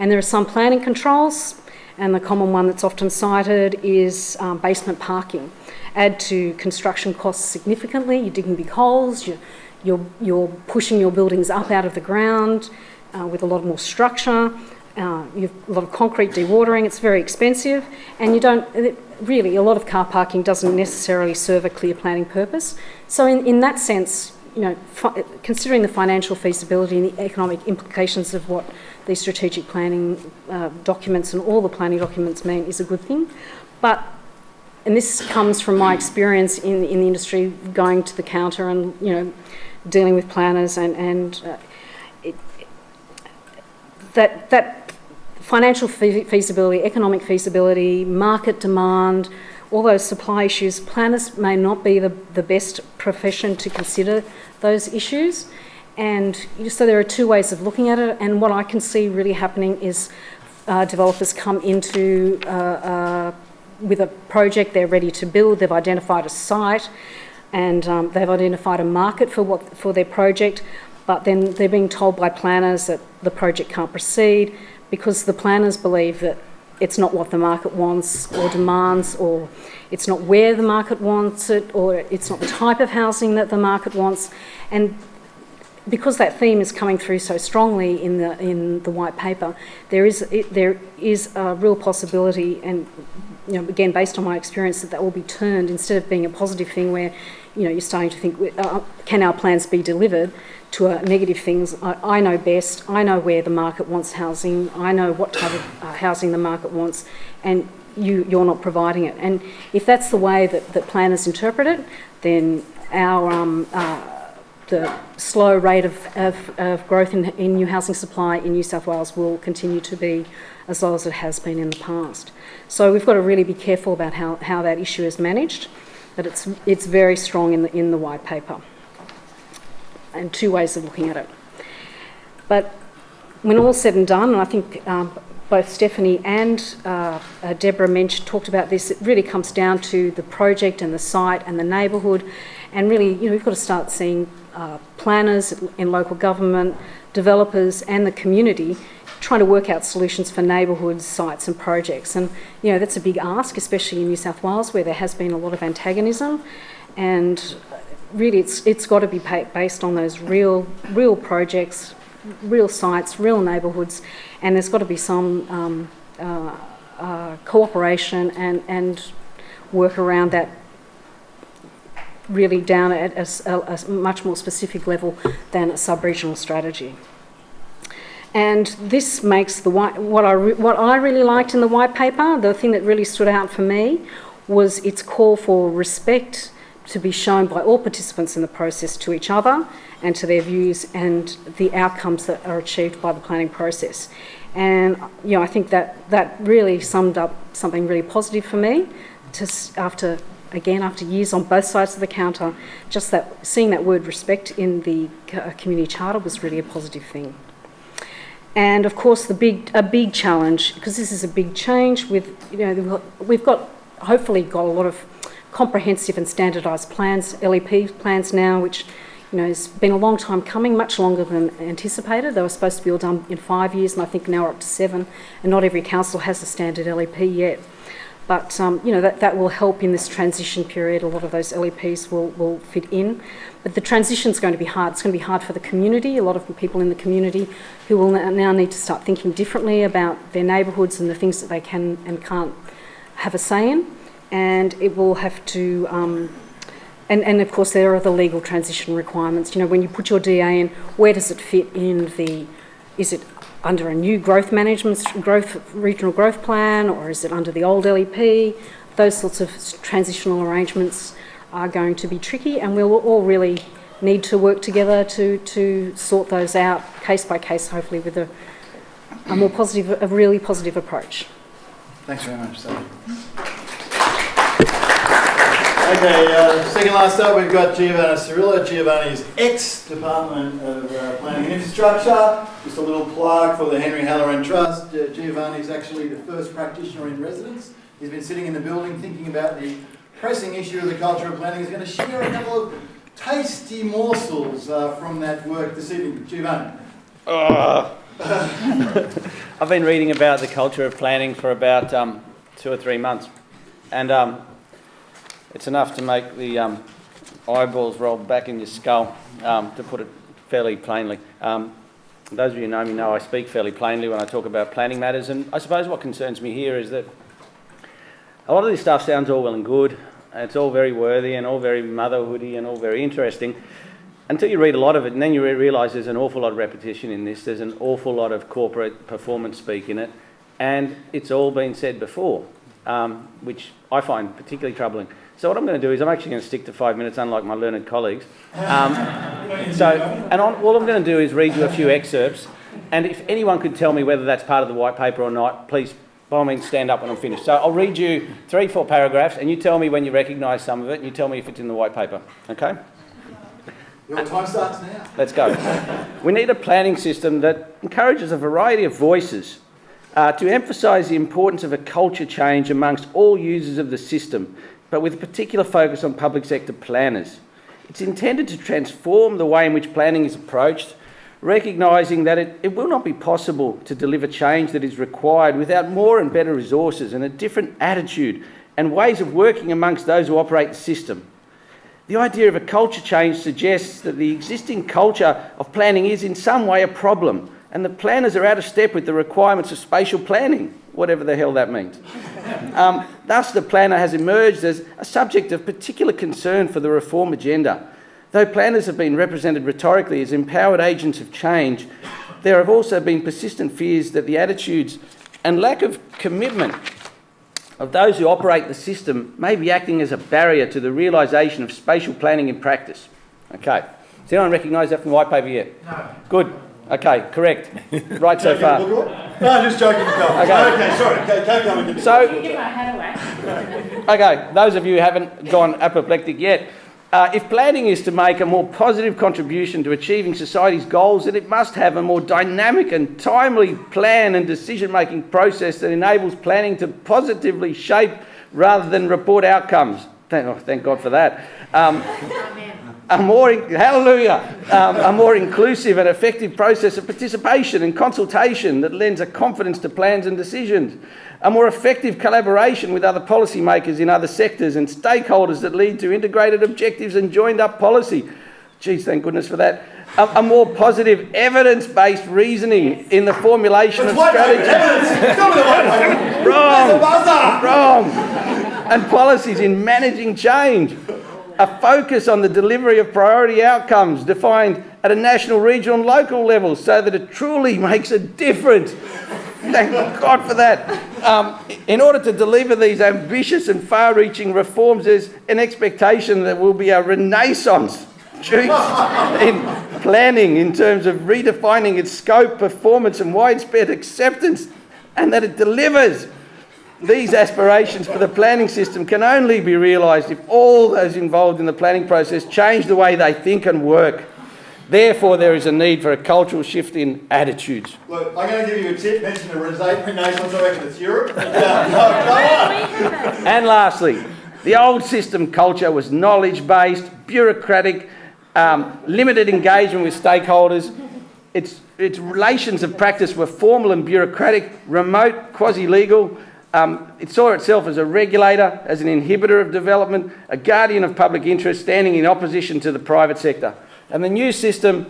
And there are some planning controls, and the common one that's often cited is basement parking. Add to construction costs significantly. You're digging big holes, you're pushing your buildings up out of the ground with a lot more structure. You've a lot of concrete dewatering. It's very expensive, and really a lot of car parking doesn't necessarily serve a clear planning purpose. So in that sense, considering the financial feasibility and the economic implications of what these strategic planning documents and all the planning documents mean is a good thing. And this comes from my experience in the industry, going to the counter and dealing with planners that financial feasibility, economic feasibility, market demand, all those supply issues, planners may not be the best profession to consider those issues. And so there are two ways of looking at it. And what I can see really happening is developers come into with a project, they're ready to build, they've identified a site, and they've identified a market for their project, but then they're being told by planners that the project can't proceed because the planners believe that it's not what the market wants or demands, or it's not where the market wants it, or it's not the type of housing that the market wants. And because that theme is coming through so strongly in the white paper, there is a real possibility, and again based on my experience, that will be turned, instead of being a positive thing where you're starting to think, can our plans be delivered, to a negative things. I know best. I know where the market wants housing. I know what type of housing the market wants, and you're not providing it. And if that's the way that planners interpret it, then the slow rate of growth in new housing supply in New South Wales will continue to be as low as it has been in the past. So we've got to really be careful about how that issue is managed, but it's very strong in the white paper. And two ways of looking at it. But when all's said and done, and I think both Stephanie and Deborah talked about this, it really comes down to the project and the site and the neighbourhood. And really, we've got to start seeing planners in local government, developers and the community trying to work out solutions for neighbourhoods, sites and projects. And that's a big ask, especially in New South Wales, where there has been a lot of antagonism. And really it's got to be based on those real projects, real sites, real neighbourhoods, and there's got to be some cooperation and work around that, really down at a much more specific level than a sub-regional strategy. And this makes what I really liked in the white paper, the thing that really stood out for me, was its call for respect to be shown by all participants in the process to each other and to their views and the outcomes that are achieved by the planning process. And I think that really summed up something really positive for me. After years on both sides of the counter, just that seeing that word respect in the community charter was really a positive thing. And of course, a big challenge, because this is a big change. We've hopefully got a lot of comprehensive and standardised plans, LEP plans now, which has been a long time coming, much longer than anticipated. They were supposed to be all done in 5 years, and I think now we're up to 7, and not every council has a standard LEP yet. But that will help in this transition period. A lot of those LEPs will fit in. But the transition's going to be hard. It's going to be hard for the community, a lot of people in the community who will now need to start thinking differently about their neighbourhoods and the things that they can and can't have a say in. And it will have to, and of course there are the legal transition requirements. When you put your DA in, where does it fit in is it under a new regional growth plan, or is it under the old LEP? Those sorts of transitional arrangements are going to be tricky, and we'll all really need to work together to sort those out case by case, hopefully with a really positive approach. Thanks very much, Sally. Okay, second last up, we've got Giovanni Cirillo. Giovanni is ex-Department of Planning and Infrastructure. Just a little plug for the Henry Halloran Trust. Giovanni is actually the first practitioner in residence. He's been sitting in the building thinking about the pressing issue of the culture of planning. He's going to share a couple of tasty morsels from that work this evening. Giovanni. I've been reading about the culture of planning for about 2 or 3 months, and it's enough to make the eyeballs roll back in your skull, to put it fairly plainly. Those of you who know me know I speak fairly plainly when I talk about planning matters, and I suppose what concerns me here is that a lot of this stuff sounds all well and good, and it's all very worthy and all very motherhoody and all very interesting, until you read a lot of it, and then you realise there's an awful lot of repetition in this, there's an awful lot of corporate performance speak in it, and it's all been said before, which I find particularly troubling. So what I'm going to do is I'm actually going to stick to 5 minutes, unlike my learned colleagues. All I'm going to do is read you a few excerpts, and if anyone could tell me whether that's part of the white paper or not, please, by all means, stand up when I'm finished. So I'll read you 3-4 paragraphs, and you tell me when you recognise some of it, and you tell me if it's in the white paper, okay? Your time starts now. Let's go. We need a planning system that encourages a variety of voices to emphasise the importance of a culture change amongst all users of the system, but with a particular focus on public sector planners. It's intended to transform the way in which planning is approached, recognising that it will not be possible to deliver change that is required without more and better resources and a different attitude and ways of working amongst those who operate the system. The idea of a culture change suggests that the existing culture of planning is in some way a problem, and the planners are out of step with the requirements of spatial planning, whatever the hell that means. Thus, the planner has emerged as a subject of particular concern for the reform agenda. Though planners have been represented rhetorically as empowered agents of change, there have also been persistent fears that the attitudes and lack of commitment of those who operate the system may be acting as a barrier to the realisation of spatial planning in practice. Okay. Does anyone recognise that from the white paper yet? No. Good. Okay, correct. Right so far. No, just joking. Okay, sorry. Okay, keep going. So, Give my hat away. okay, those of you who haven't gone apoplectic yet, if planning is to make a more positive contribution to achieving society's goals, then it must have a more dynamic and timely plan and decision-making process that enables planning to positively shape rather than report outcomes. Thank God for that. A more inclusive and effective process of participation and consultation that lends a confidence to plans and decisions. A more effective collaboration with other policymakers in other sectors and stakeholders that lead to integrated objectives and joined up policy. Geez, thank goodness for that. A more positive evidence-based reasoning in the formulation of strategies. Wrong. And policies in managing change. A focus on the delivery of priority outcomes defined at a national, regional and local level so that it truly makes a difference. Thank God for that. In order to deliver these ambitious and far-reaching reforms, there's an expectation that will be a renaissance in planning in terms of redefining its scope, performance and widespread acceptance, and that it delivers. These aspirations for the planning system can only be realised if all those involved in the planning process change the way they think and work. Therefore, there is a need for a cultural shift in attitudes. Look, I'm going to give you a tip. Mention the Renaissance, I reckon it's Europe. And lastly, the old system culture was knowledge-based, bureaucratic, limited engagement with stakeholders. Its relations of practice were formal and bureaucratic, remote, quasi-legal. It saw itself as a regulator, as an inhibitor of development, a guardian of public interest, standing in opposition to the private sector. And the new system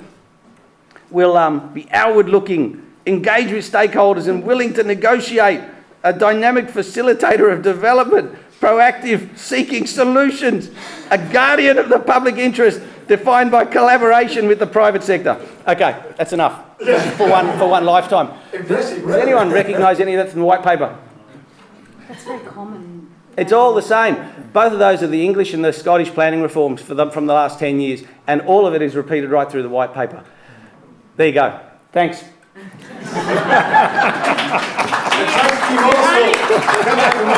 will be outward-looking, engage with stakeholders and willing to negotiate, a dynamic facilitator of development, proactive, seeking solutions, a guardian of the public interest, defined by collaboration with the private sector. Okay, that's enough for one lifetime. Impressive. Does anyone recognise any of that from the white paper? That's very common. It's all the same. Both of those are the English and the Scottish planning reforms from the last 10 years, and all of it is repeated right through the white paper. There you go. Thanks. Come back for more.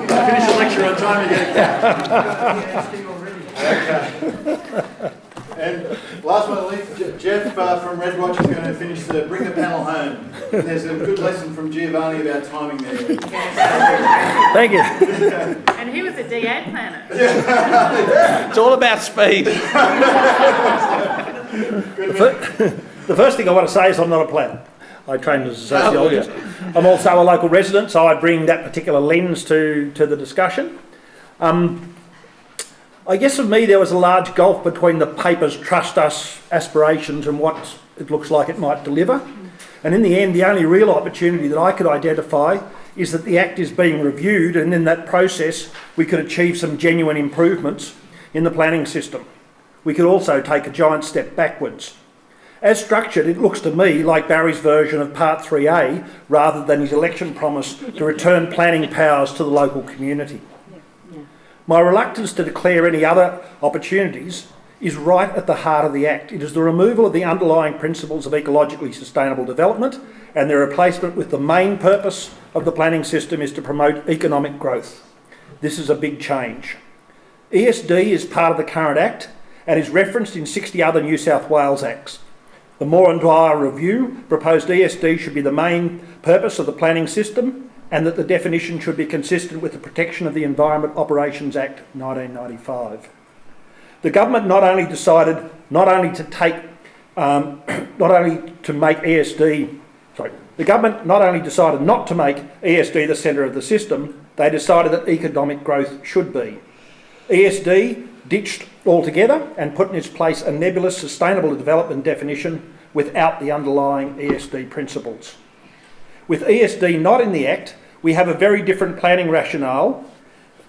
Finish the lecture on time again. Okay. And last but not least, Jeff from RedWatch is going to finish the bring the panel home. There's a good lesson from Giovanni about timing there. Thank you. And he was a DA planner. It's all about speed. The first thing I want to say is I'm not a planner. I trained as a sociologist. I'm also a local resident, so I bring that particular lens to the discussion. I guess for me there was a large gulf between the paper's trust us aspirations and what it looks like it might deliver. And in the end, the only real opportunity that I could identify is that the Act is being reviewed, and in that process we could achieve some genuine improvements in the planning system. We could also take a giant step backwards. As structured, it looks to me like Barry's version of Part 3A rather than his election promise to return planning powers to the local community. My reluctance to declare any other opportunities is right at the heart of the Act. It is the removal of the underlying principles of ecologically sustainable development and their replacement with the main purpose of the planning system is to promote economic growth. This is a big change. ESD is part of the current Act and is referenced in 60 other New South Wales Acts. The Moore and Dwyer review proposed ESD should be the main purpose of the planning system and that the definition should be consistent with the Protection of the Environment Operations Act 1995. The government not only decided to make ESD the centre of the system, they decided that economic growth should be. ESD ditched altogether and put in its place a nebulous sustainable development definition without the underlying ESD principles. With ESD not in the Act, we have a very different planning rationale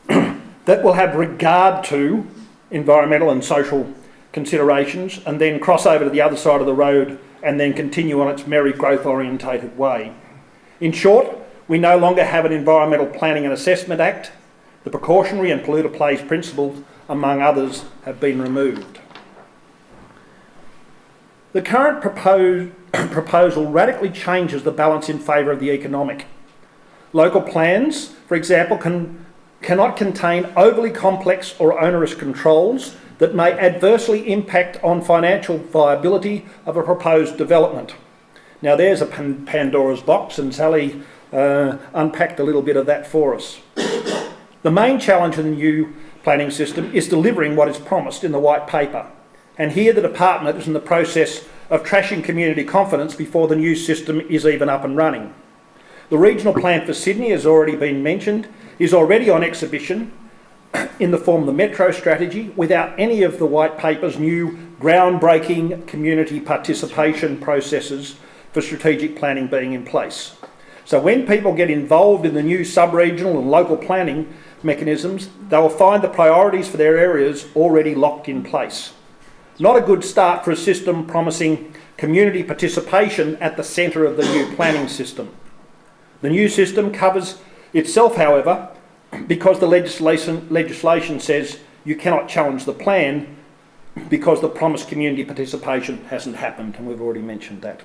that will have regard to environmental and social considerations and then cross over to the other side of the road and then continue on its merry growth orientated way. In short, we no longer have an Environmental Planning and Assessment Act. The precautionary and polluter pays principles, among others, have been removed. The current proposal radically changes the balance in favour of the economic. Local plans, for example, cannot contain overly complex or onerous controls that may adversely impact on financial viability of a proposed development. Now there's a Pandora's box, and Sally unpacked a little bit of that for us. The main challenge in the new planning system is delivering what is promised in the white paper. And here the department is in the process of trashing community confidence before the new system is even up and running. The regional plan for Sydney has already been mentioned, is already on exhibition in the form of the Metro strategy without any of the white paper's new groundbreaking community participation processes for strategic planning being in place. So when people get involved in the new sub-regional and local planning mechanisms, they will find the priorities for their areas already locked in place. Not a good start for a system promising community participation at the centre of the new planning system. The new system covers itself, however, because the legislation says you cannot challenge the plan because the promised community participation hasn't happened, and we've already mentioned that.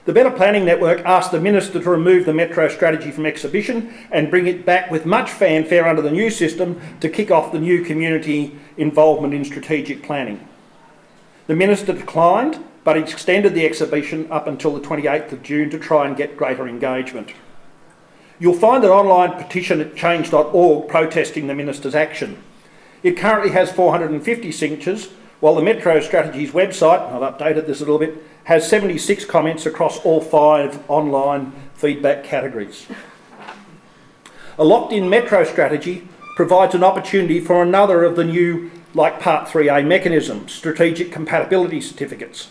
The Better Planning Network asked the Minister to remove the Metro strategy from exhibition and bring it back with much fanfare under the new system to kick off the new community involvement in strategic planning. The Minister declined, but extended the exhibition up until the 28th of June to try and get greater engagement. You'll find an online petition at change.org protesting the Minister's action. It currently has 450 signatures, while the Metro Strategy's website, and I've updated this a little bit, has 76 comments across all 5 online feedback categories. A locked-in Metro strategy provides an opportunity for another of the new, like Part 3A mechanisms, strategic compatibility certificates.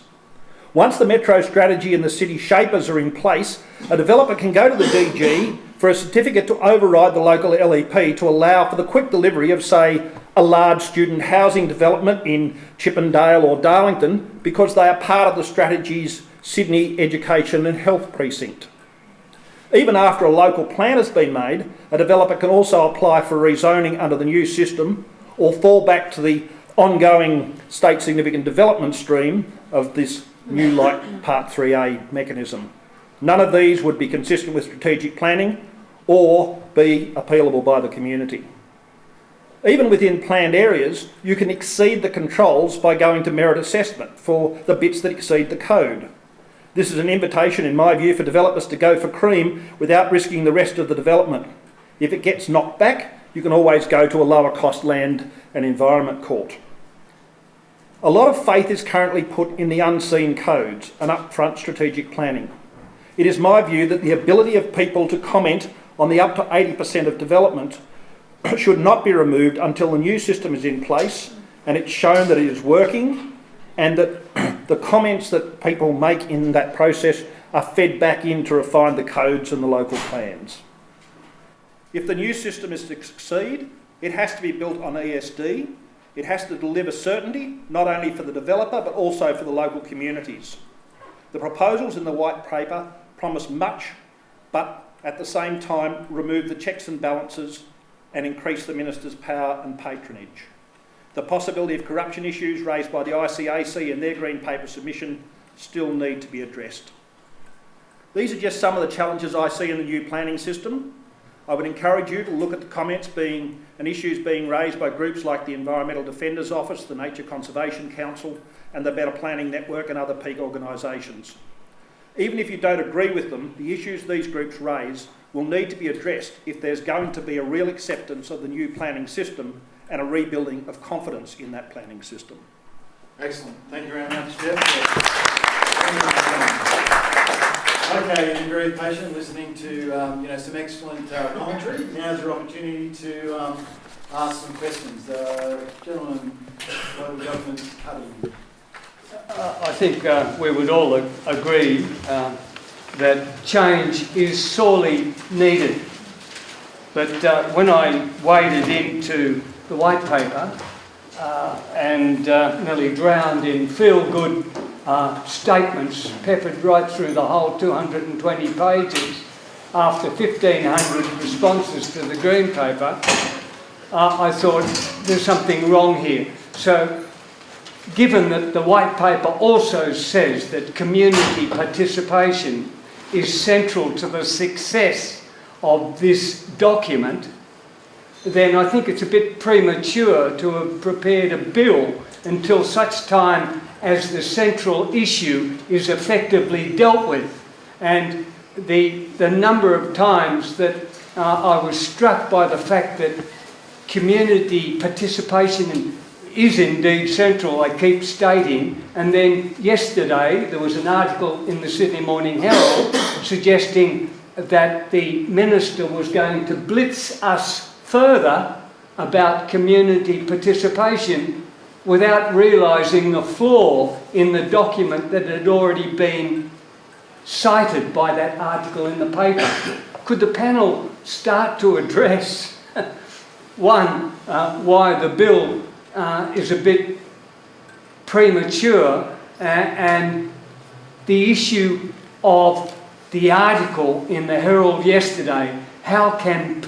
Once the Metro strategy and the city shapers are in place, a developer can go to the DG for a certificate to override the local LEP to allow for the quick delivery of, say, a large student housing development in Chippendale or Darlington because they are part of the strategy's Sydney Education and Health Precinct. Even after a local plan has been made, a developer can also apply for rezoning under the new system or fall back to the ongoing state significant development stream of this new like Part 3A mechanism. None of these would be consistent with strategic planning or be appealable by the community. Even within planned areas, you can exceed the controls by going to merit assessment for the bits that exceed the code. This is an invitation, in my view, for developers to go for cream without risking the rest of the development. If it gets knocked back, you can always go to a lower cost land and environment court. A lot of faith is currently put in the unseen codes and upfront strategic planning. It is my view that the ability of people to comment on the up to 80% of development should not be removed until the new system is in place and it's shown that it is working and that the comments that people make in that process are fed back in to refine the codes and the local plans. If the new system is to succeed, it has to be built on ESD. It has to deliver certainty, not only for the developer, but also for the local communities. The proposals in the white paper promise much, but at the same time remove the checks and balances and increase the Minister's power and patronage. The possibility of corruption issues raised by the ICAC in their Green Paper submission still need to be addressed. These are just some of the challenges I see in the new planning system. I would encourage you to look at the comments and issues being raised by groups like the Environmental Defenders Office, the Nature Conservation Council and the Better Planning Network and other peak organisations. Even if you don't agree with them, the issues these groups raise will need to be addressed if there's going to be a real acceptance of the new planning system and a rebuilding of confidence in that planning system. Excellent. Thank you very much, Jeff. Okay, you've been very patient listening to some excellent commentary. Now's your opportunity to ask some questions. Gentlemen, local government cutting. I think we would all agree that change is sorely needed. But when I waded into the white paper and nearly drowned in feel-good statements peppered right through the whole 220 pages after 1,500 responses to the Green Paper, I thought there's something wrong here. So, given that the white paper also says that community participation is central to the success of this document, then I think it's a bit premature to have prepared a bill until such time as the central issue is effectively dealt with. And the number of times that I was struck by the fact that community participation is indeed central, I keep stating, and then yesterday there was an article in the Sydney Morning Herald suggesting that the Minister was going to blitz us further about community participation without realising the flaw in the document that had already been cited by that article in the paper. Could the panel start to address, one, why the bill is a bit premature, and the issue of the article in the Herald yesterday? How can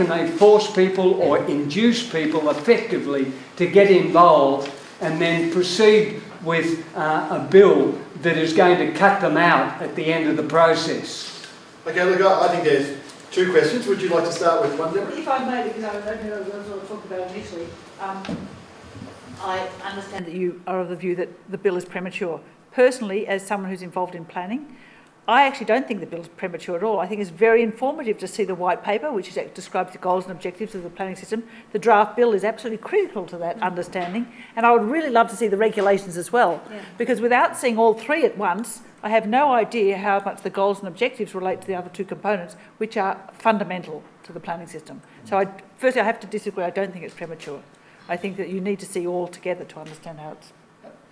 they force people or induce people effectively to get involved and then proceed with a bill that is going to cut them out at the end of the process? Okay, look, I think there's two questions. Would you like to start with one, Deborah? If I may, because I don't know what I was talking about initially, I understand that you are of the view that the bill is premature. Personally, as someone who's involved in planning, I actually don't think the bill is premature at all. I think it's very informative to see the white paper, which describes the goals and objectives of the planning system. The draft bill is absolutely critical to that understanding, and I would really love to see the regulations as well, because without seeing all three at once, I have no idea how much the goals and objectives relate to the other two components, which are fundamental to the planning system. So firstly, I have to disagree. I don't think it's premature. I think that you need to see all together to understand how it's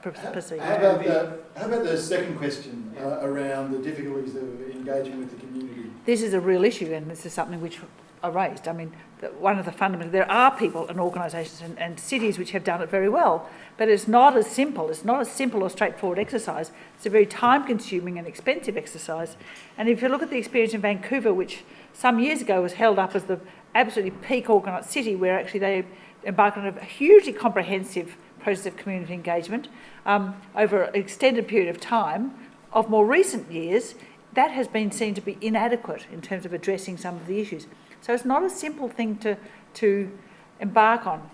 perceived. How about the second question around the difficulties of engaging with the community? This is a real issue, and this is something which are raised. I mean, one of the fundamental, there are people and organisations and cities which have done it very well, but it's not as simple. It's not a simple or straightforward exercise. It's a very time-consuming and expensive exercise. And if you look at the experience in Vancouver, which some years ago was held up as the absolutely peak organised city, where actually they embarked on a hugely comprehensive process of community engagement over an extended period of time, of more recent years, that has been seen to be inadequate in terms of addressing some of the issues. So it's not a simple thing to embark on.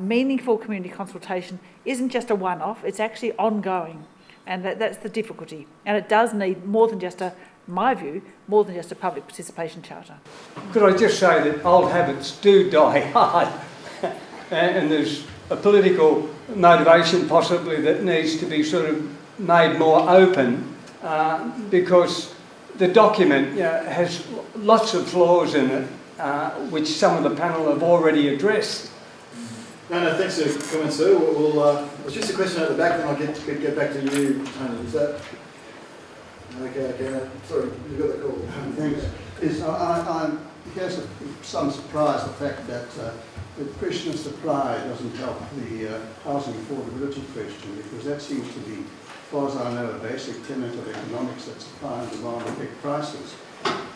Meaningful community consultation isn't just a one-off, it's actually ongoing. And that's the difficulty. And it does need more than just my view, more than just a public participation charter. Could I just say that old habits do die hard, and there's a political motivation possibly that needs to be sort of made more open, because the document has lots of flaws in it, which some of the panel have already addressed. No, thanks for the comment, sir. It's just a question at the back, then I'll get back to you, Tony. Is that... Okay. Sorry, you got the call. Thanks. Here's some surprise, the fact that the question of supply doesn't help the housing affordability question, because that seems to be, as far as I know, a basic tenet of economics, that supply and demand affect prices.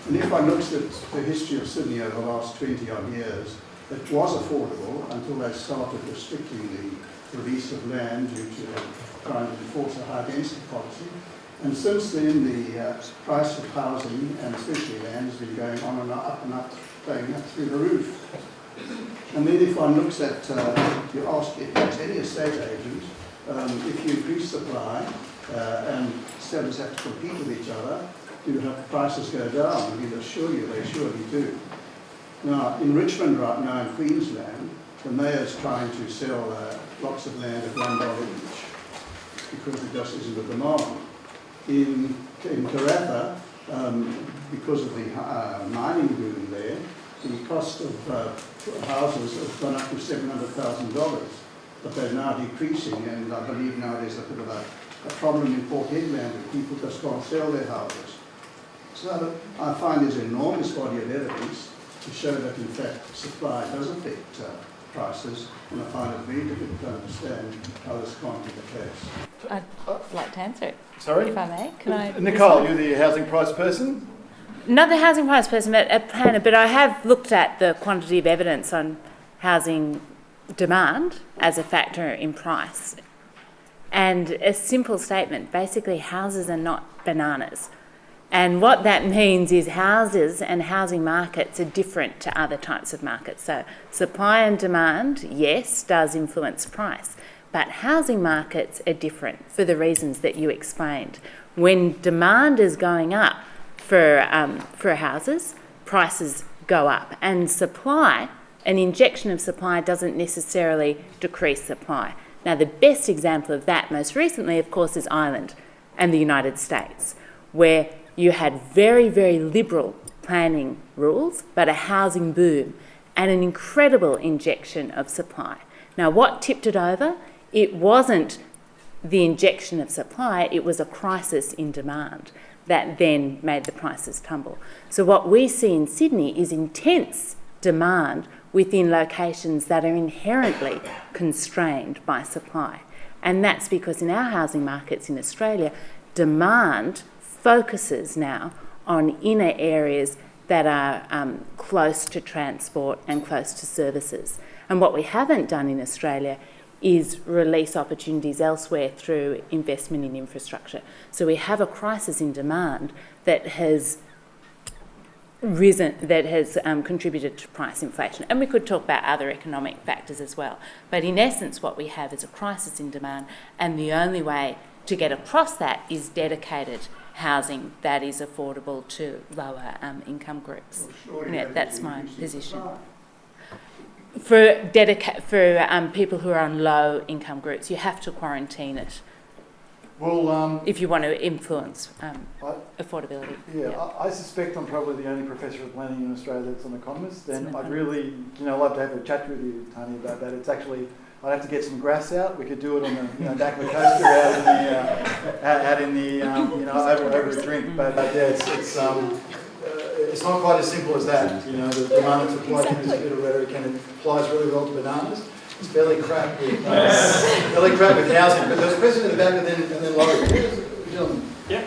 And if one looks at the history of Sydney over the last 20-odd years, it was affordable until they started restricting the release of land due to trying to enforce a high-density policy. And since then, the price of housing, and especially land, has been going on and up, going up through the roof. And then if one looks at, you ask any estate agent, if you increase supply and sellers have to compete with each other, do prices go down? And we'll assure you they surely do. Now, in Richmond right now in Queensland, the mayor's trying to sell blocks of land at $1 each because there just isn't a demand. In Karratha, because of the mining boom there, the cost of houses has gone up to $700,000, but they're now decreasing, and I believe now there's a bit of a problem in Port Hedland where people just can't sell their houses. So I find there's an enormous body of evidence to show that in fact supply does affect prices, and I find it very difficult to understand how this can't be the case. I'd like to answer it. Sorry? If I may. Can I? Nicole, you're the housing price person? Not the housing price person, but a planner, but I have looked at the quantity of evidence on housing demand as a factor in price. And a simple statement, basically houses are not bananas. And what that means is houses and housing markets are different to other types of markets. So supply and demand, yes, does influence price, but housing markets are different for the reasons that you explained. When demand is going up for houses, prices go up, and supply, an injection of supply doesn't necessarily decrease supply. Now, the best example of that most recently, of course, is Ireland and the United States, where you had very, very liberal planning rules, but a housing boom and an incredible injection of supply. Now, what tipped it over? It wasn't the injection of supply, it was a crisis in demand that then made the prices tumble. So what we see in Sydney is intense demand within locations that are inherently constrained by supply. And that's because in our housing markets in Australia, demand focuses now on inner areas that are close to transport and close to services. And what we haven't done in Australia is release opportunities elsewhere through investment in infrastructure. So we have a crisis in demand that has contributed to price inflation. And we could talk about other economic factors as well. But in essence, what we have is a crisis in demand, and the only way to get across that is dedicated housing that is affordable to lower income groups. That's my position. For people who are on low income groups, you have to quarantine it. Well, if you want to influence affordability. Yeah, I suspect I'm probably the only professor of planning in Australia that's an economist, and I'd really, love to have a chat with you, Tony, about that. It's actually, I'd have to get some grass out. We could do it on the back of the coaster over a drink. But yeah, it's not quite as simple as that. You know, the demand and supply chain is a bit of rhetoric and it applies really well to bananas. It's fairly crap with housing. But there's a question in the back and then Laurie. Yep.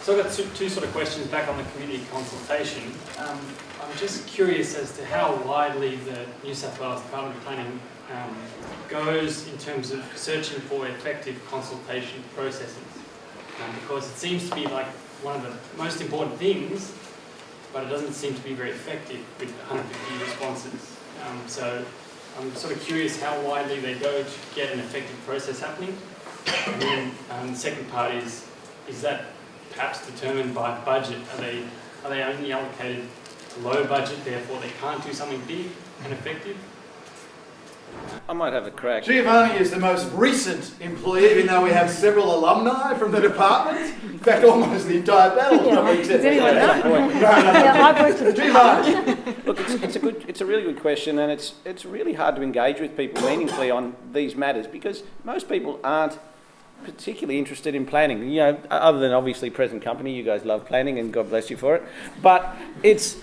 So I've got two sort of questions back on the community consultation. I'm just curious as to how widely the New South Wales Department of Planning goes in terms of searching for effective consultation processes. Because it seems to be like one of the most important things, but it doesn't seem to be very effective with 150 responses. So I'm sort of curious how widely they go to get an effective process happening. And then the second part is that perhaps determined by budget? Are they only allocated to low budget, therefore they can't do something big and effective? I might have a crack. Giovanni is the most recent employee, even though we have several alumni from the department. In fact, almost the entire battle. Does anyone know? No. I've worked with Giovanni. Look, it's a really good question, and it's really hard to engage with people meaningfully on these matters because most people aren't particularly interested in planning. You know, other than obviously present company, you guys love planning, and God bless you for it. But it's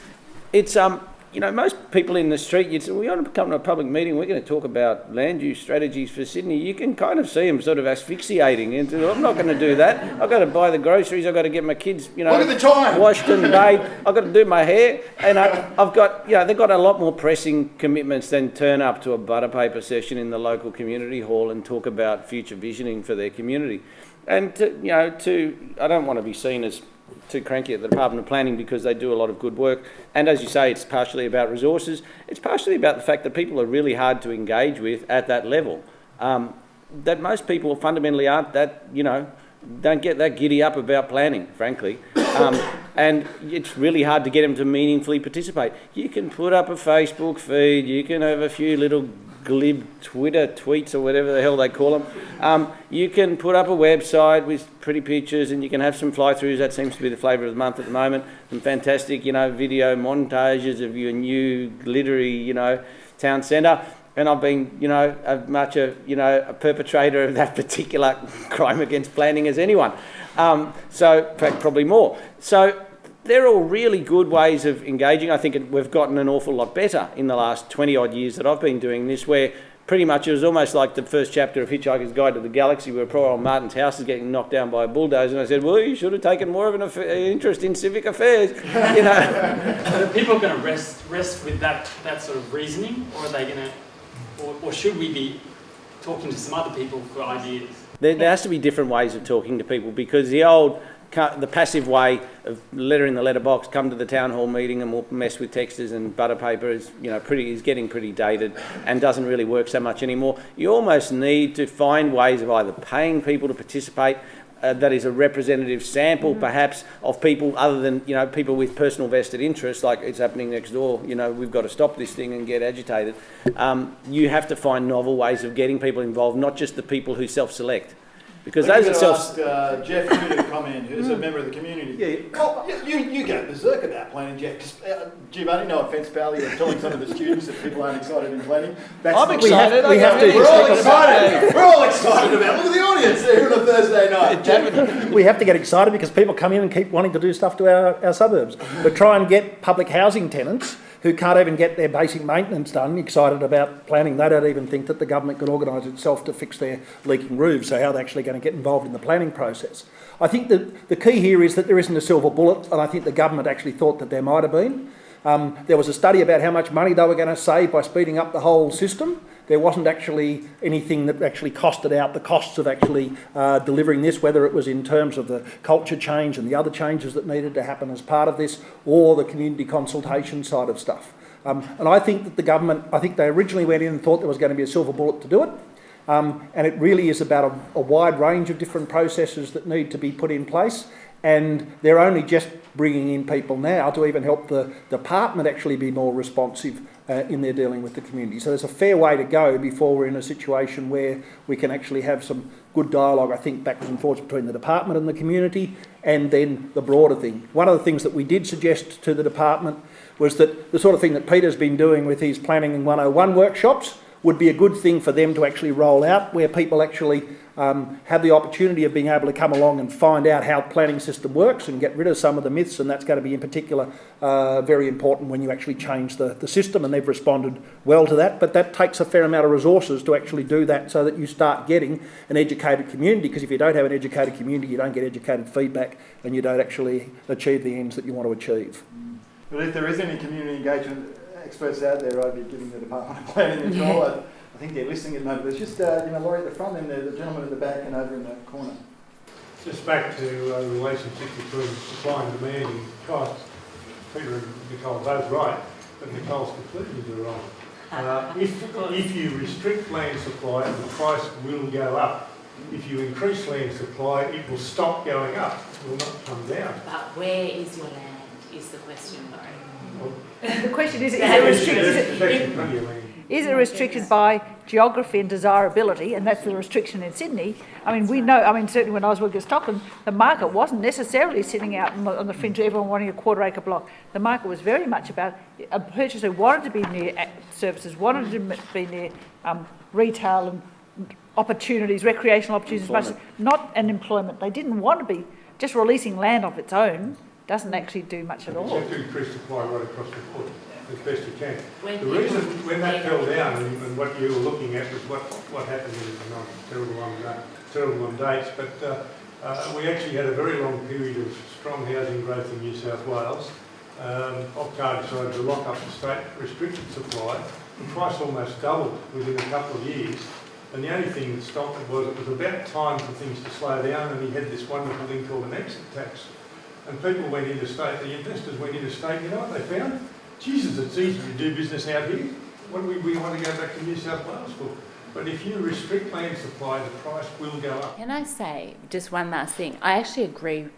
you know, most people in the street, you'd say, we want to come to a public meeting, we're going to talk about land use strategies for Sydney. You can kind of see them sort of asphyxiating into, I'm not going to do that. I've got to buy the groceries, I've got to get my kids, you know, look at the time. Washed and bathed, I've got to do my hair, and I've got, you know, they've got a lot more pressing commitments than turn up to a butter paper session in the local community hall and talk about future visioning for their community. And, I don't want to be seen as too cranky at the Department of Planning because they do a lot of good work. And as you say, it's partially about resources. It's partially about the fact that people are really hard to engage with at that level. That most people fundamentally aren't that, don't get that giddy up about planning, frankly. And it's really hard to get them to meaningfully participate. You can put up a Facebook feed, you can have a few little glib Twitter tweets or whatever the hell they call them. You can put up a website with pretty pictures and you can have some fly-throughs. That seems to be the flavour of the month at the moment. Some fantastic, video montages of your new glittery, town centre. And I've been, as much a perpetrator of that particular crime against planning as anyone. So, in fact, probably more. So they're all really good ways of engaging. I think we've gotten an awful lot better in the last 20-odd years that I've been doing this, where pretty much it was almost like the first chapter of Hitchhiker's Guide to the Galaxy, where poor old Martin's house is getting knocked down by a bulldozer, and I said, well, you should have taken more of an interest in civic affairs, Are people going to rest with that sort of reasoning, or are they going to, or should we be talking to some other people for ideas? There has to be different ways of talking to people, because the passive way of letter in the letterbox, come to the town hall meeting and we'll mess with texters and butter paper is getting pretty dated and doesn't really work so much anymore. You almost need to find ways of either paying people to participate, that is a representative sample perhaps of people other than people with personal vested interests, like it's happening next door, we've got to stop this thing and get agitated. You have to find novel ways of getting people involved, not just the people who self-select. Because those are ask Jeff to comment, who's a member of the community. Yeah, well, you go berserk about planning, Jeff. Because, Giovanni, no offence, pal, you're telling some of the students that people aren't excited in planning. I'm excited. We're all excited. We're all excited about it. Look at the audience there on a Thursday night. We have to get excited because people come in and keep wanting to do stuff to our suburbs. We try and get public housing tenants who can't even get their basic maintenance done excited about planning. They don't even think that the government can organise itself to fix their leaking roofs, so how are they actually going to get involved in the planning process? I think that the key here is that there isn't a silver bullet, and I think the government actually thought that there might have been. There was a study about how much money they were going to save by speeding up the whole system. There wasn't actually anything that actually costed out the costs of actually delivering this, whether it was in terms of the culture change and the other changes that needed to happen as part of this, or the community consultation side of stuff. And I think that the government, they originally went in and thought there was going to be a silver bullet to do it. And it really is about a wide range of different processes that need to be put in place. And they're only just bringing in people now to even help the department actually be more responsive in their dealing with the community. So there's a fair way to go before we're in a situation where we can actually have some good dialogue, I think, backwards and forwards between the department and the community, and then the broader thing. One of the things that we did suggest to the department was that the sort of thing that Peter's been doing with his Planning 101 workshops, would be a good thing for them to actually roll out, where people actually have the opportunity of being able to come along and find out how the planning system works and get rid of some of the myths, and that's going to be in particular very important when you actually change the system, and they've responded well to that. But that takes a fair amount of resources to actually do that, so that you start getting an educated community, because if you don't have an educated community, you don't get educated feedback and you don't actually achieve the ends that you want to achieve. But if there is any community engagement experts out there, I'd be giving the Department of Planning a call. I think they're listening at the moment. There's just, Laurie at the front and the gentleman at the back and over in the corner. Just back to the relationship between supply and demand and cost. Peter and Nicole are both right, but Nicole's conclusions are wrong. If you restrict land supply, the price will go up. If you increase land supply, it will stop going up. It will not come down. But where is your land, is the question, Laurie. The question is it restricted by geography and desirability, and that's the restriction in Sydney? I mean, we know, certainly when I was working at Stockland, the market wasn't necessarily sitting out on the fringe of everyone wanting a quarter-acre block. The market was very much about a purchaser who wanted to be near services, wanted to be near retail and opportunities, recreational opportunities, not an employment. They didn't want to be just releasing land of its own. Doesn't actually do much at all. You have to increase supply right across the board as best you can. The reason when that fell down and what you were looking at was what happened in terrible on dates, but we actually had a very long period of strong housing growth in New South Wales. Octave decided to lock up the state restricted supply. The price almost doubled within a couple of years. And the only thing that stopped it was about time for things to slow down, and he had this wonderful thing called an exit tax. And people went into state, the investors went into state, you know what they found? Jesus, it's easy to do business out here. What do we want to go back to New South Wales for? But if you restrict land supply, the price will go up. Can I say just one last thing? I actually agree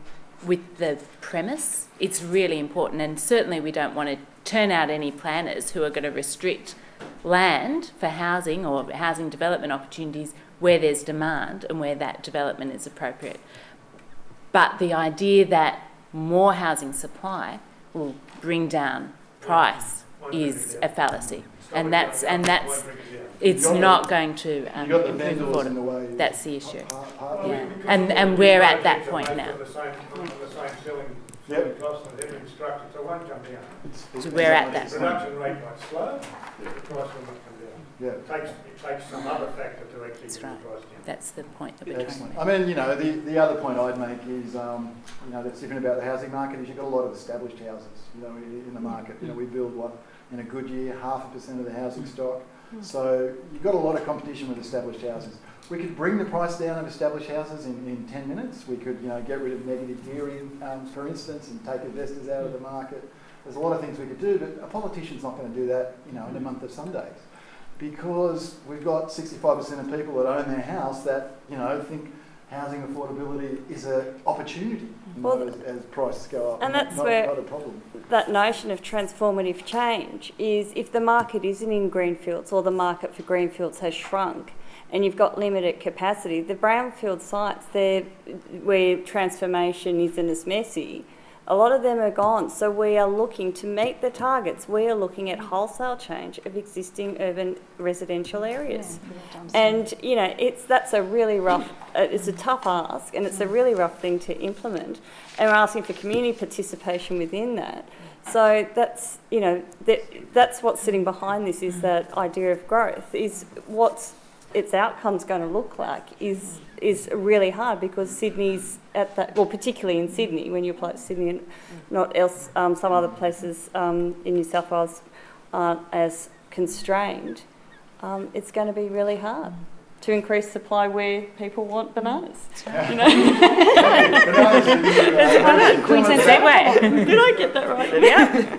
with the premise. It's really important, and certainly we don't want to turn out any planners who are going to restrict land for housing or housing development opportunities where there's demand and where that development is appropriate. But the idea that more housing supply will bring down price is a fallacy, and that's it's not going to improve affordability. That's the issue. Yeah, and we're at that point now. Yep. Cost and every structure, so it won't come down. So we're at that point. The production rate might slow, but the price will not come down. Yeah. It takes some other factor to actually That's bring right. the price down. That's the point that we're trying to make. I mean, the other point I'd make is, that's different about the housing market is you've got a lot of established houses, in the market. We build in a good year, 0.5% of the housing stock. So you've got a lot of competition with established houses. We could bring the price down of established houses in 10 minutes. We could, get rid of negative gearing, for instance, and take investors out of the market. There's a lot of things we could do, but a politician's not going to do that, in a month of Sundays. Because we've got 65% of people that own their house that, think housing affordability is an opportunity as prices go up. And that's not a problem. That notion of transformative change is if the market isn't in greenfields or the market for greenfields has shrunk and you've got limited capacity, the brownfield sites there where transformation isn't as messy, a lot of them are gone. So we are looking to meet the targets. We are looking at wholesale change of existing urban residential areas. And, that's a really rough, it's a tough ask, and it's a really rough thing to implement. And we're asking for community participation within that. So that's, that's what's sitting behind this, is that idea of growth, is what's its outcome's going to look like is really hard, because Sydney's at that, well, particularly in Sydney, when you apply to Sydney and not else, some other places in New South Wales aren't as constrained, it's going to be really hard to increase supply where people want bananas. Queensland segue. Did I get that right? Yeah.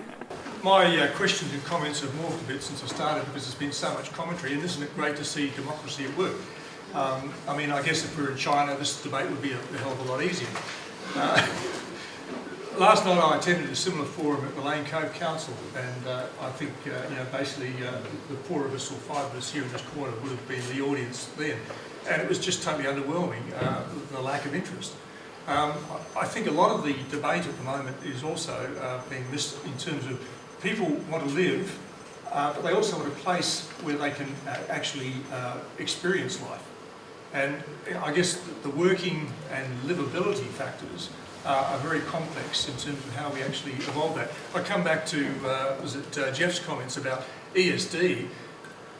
My questions and comments have morphed a bit since I started, because there's been so much commentary, and isn't it great to see democracy at work? I guess if we were in China, this debate would be a hell of a lot easier. Last night I attended a similar forum at the Lane Cove Council, and I think basically the four of us or five of us here in this corner would have been the audience then, and it was just totally underwhelming, the lack of interest. I think a lot of the debate at the moment is also being missed in terms of people want to live but they also want a place where they can actually experience life. And I guess the working and livability factors are very complex in terms of how we actually evolve that. I come back to, Jeff's comments about ESD.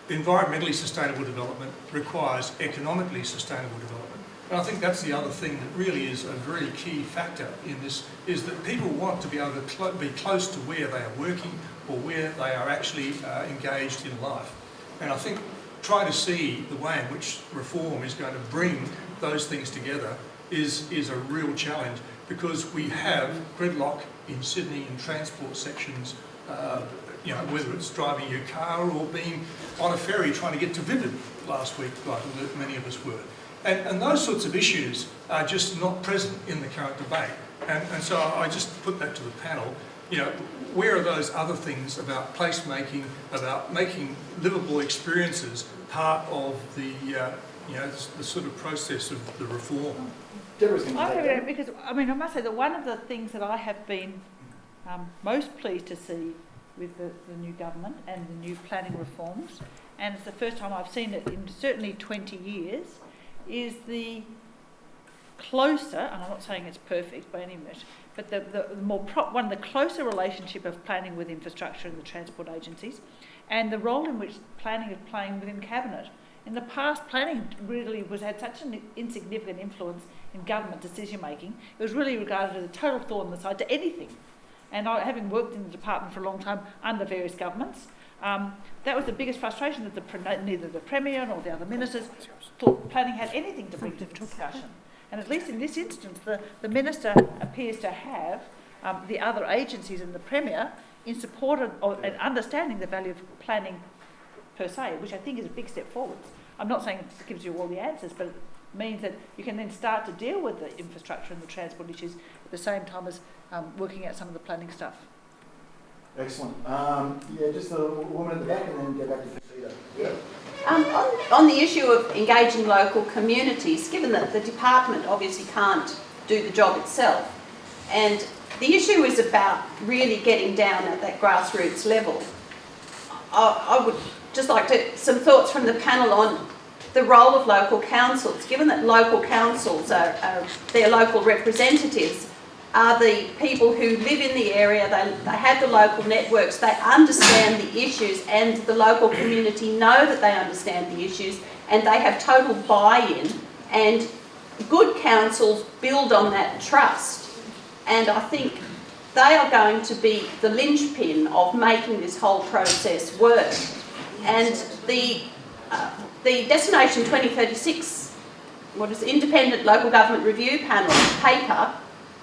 Environmentally sustainable development requires economically sustainable development. And I think that's the other thing that really is a very key factor in this, is that people want to be able to be close to where they are working or where they are actually engaged in life. And I think trying to see the way in which reform is going to bring those things together is a real challenge, because we have gridlock in Sydney in transport sections, you know, whether it's driving your car or being on a ferry trying to get to Vivid last week, like many of us were. And those sorts of issues are just not present in the current debate. And so I just put that to the panel. You know, where are those other things about placemaking, about making livable experiences part of the, you know, the sort of process of the reform? Deborah's going to take that. Because, I mean, I must say that one of the things that I have been most pleased to see with the new government and the new planning reforms, and it's the first time I've seen it in certainly 20 years, is the closer, and I'm not saying it's perfect by any measure, but one of the closer relationship of planning with infrastructure and the transport agencies, and the role in which planning is playing within cabinet. In the past, planning really had such an insignificant influence in government decision making. It was really regarded as a total thorn in the side to anything. And having worked in the department for a long time under various governments, that was the biggest frustration, that neither the Premier nor the other ministers thought planning had anything to bring to the discussion. And at least in this instance, the Minister appears to have the other agencies and the Premier in support of and understanding the value of planning per se, which I think is a big step forward. I'm not saying it gives you all the answers, but it means that you can then start to deal with the infrastructure and the transport issues at the same time as working out some of the planning stuff. Excellent. Yeah, just the woman at the back and then go back to Peter. Yeah. On the issue of engaging local communities, given that the department obviously can't do the job itself, and the issue is about really getting down at that grassroots level, I would just like some thoughts from the panel on the role of local councils, given that local councils are their local representatives, are the people who live in the area, they have the local networks, they understand the issues, and the local community know that they understand the issues, and they have total buy-in, and good councils build on that trust. And I think they are going to be the linchpin of making this whole process work. And the Destination 2036, Independent Local Government Review Panel paper,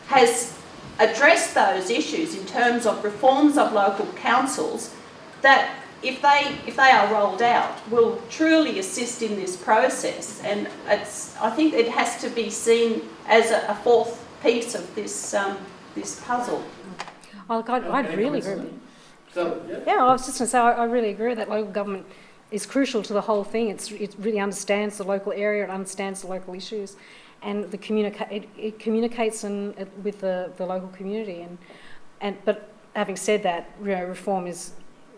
has addressed those issues in terms of reforms of local councils that, if they are rolled out, will truly assist in this process. And I think it has to be seen as a fourth piece of this this puzzle. I'd really agree with you. Yeah, I was just going to say, I really agree that local government is crucial to the whole thing. It really understands the local area, it understands the local issues, and it communicates with the local community. But having said that, reform is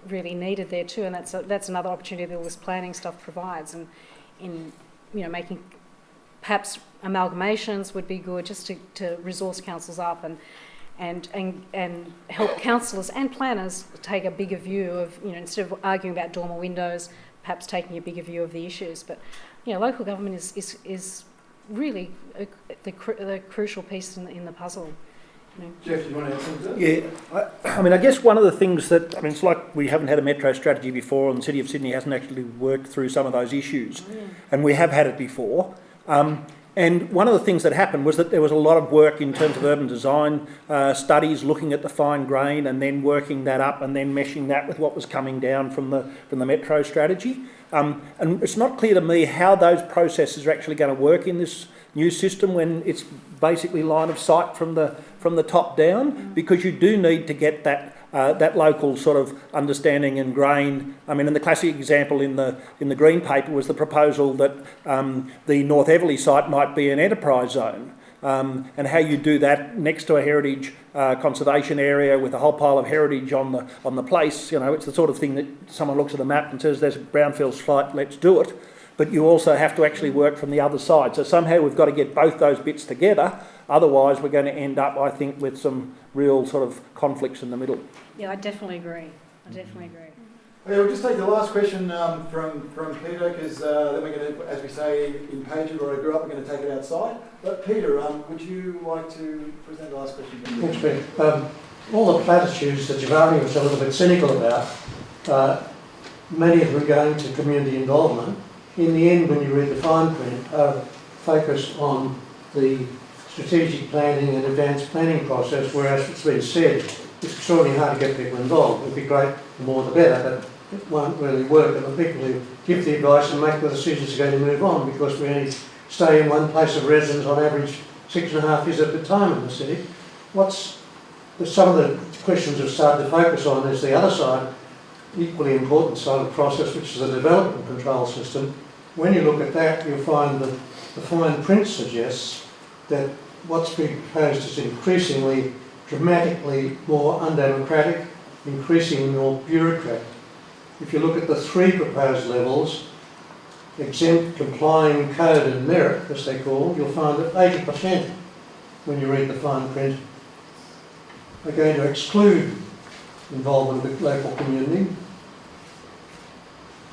really needed there too, and that's another opportunity that all this planning stuff provides. And in making perhaps amalgamations would be good, just to resource councils up and help councillors and planners take a bigger view of, instead of arguing about dormer windows, perhaps taking a bigger view of the issues. But local government is really the crucial piece in the puzzle. Jeff, do you want to add something to that? Yeah, I mean, I guess one of the things that, it's like we haven't had a metro strategy before, and the City of Sydney hasn't actually worked through some of those issues, and we have had it before. And one of the things that happened was that there was a lot of work in terms of urban design studies, looking at the fine grain and then working that up and then meshing that with what was coming down from the metro strategy. And it's not clear to me how those processes are actually going to work in this new system when it's basically line of sight from the top down, because you do need to get that local sort of understanding and grain. I mean, and the classic example in the Green Paper was the proposal that the North Everleigh site might be an enterprise zone. and how you do that next to a heritage conservation area with a whole pile of heritage on the place. You know, it's the sort of thing that someone looks at a map and says, there's a brownfield site, let's do it. But you also have to actually work from the other side. So somehow we've got to get both those bits together. Otherwise, we're going to end up, I think, with some real sort of conflicts in the middle. Yeah, I definitely agree. Okay, we'll just take the last question from Peter, because then we're going to, as we say in Pager, where I grew up, we're going to take it outside. But Peter, would you like to present the last question? Thanks, Ben. All the platitudes that you've argued was a little bit cynical about, many of them going to community involvement. In the end, when you read the fine print, focus on the strategic planning and advanced planning process, whereas it's been said, it's extraordinarily hard to get people involved. It would be great, the more the better, but it won't really work. And the people who give the advice and make the decisions are going to move on, because we only stay in one place of residence on average 6.5 years at a time in the city. Some of the questions have started to focus on is the other side, equally important side of the process, which is the development control system. When you look at that, you'll find that the fine print suggests that what's being proposed is increasingly, dramatically more undemocratic, increasingly more bureaucratic. If you look at the 3 proposed levels, exempt, complying, code and merit, as they call, you'll find that 80%, when you read the fine print, are going to exclude involvement with the local community.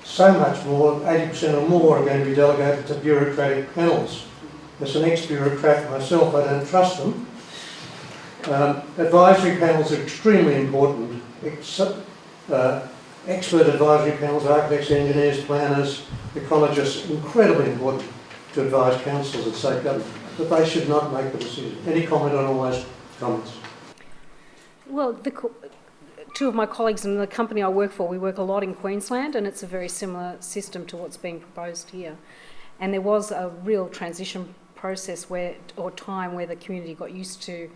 So much more, 80% or more, are going to be delegated to bureaucratic panels. As an ex-bureaucrat myself, I don't trust them. Advisory panels are extremely important. Expert advisory panels, architects, engineers, planners, ecologists, incredibly important to advise councils and state government, but they should not make the decision. Any comment on all those comments? Well, two of my colleagues in the company I work for, we work a lot in Queensland, and it's a very similar system to what's being proposed here. And there was a real transition process time where the community got used to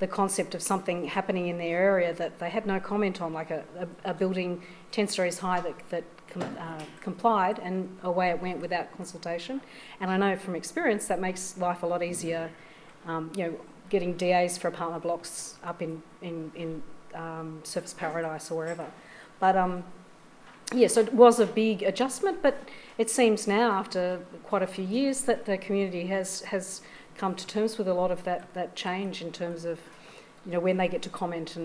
the concept of something happening in their area that they had no comment on, like a building 10 stories high that complied, and away it went without consultation. And I know from experience that makes life a lot easier, getting DAs for apartment blocks up in Surfers Paradise or wherever. But so it was a big adjustment, but it seems now, after quite a few years, that the community has come to terms with a lot of that change in terms of, when they get to comment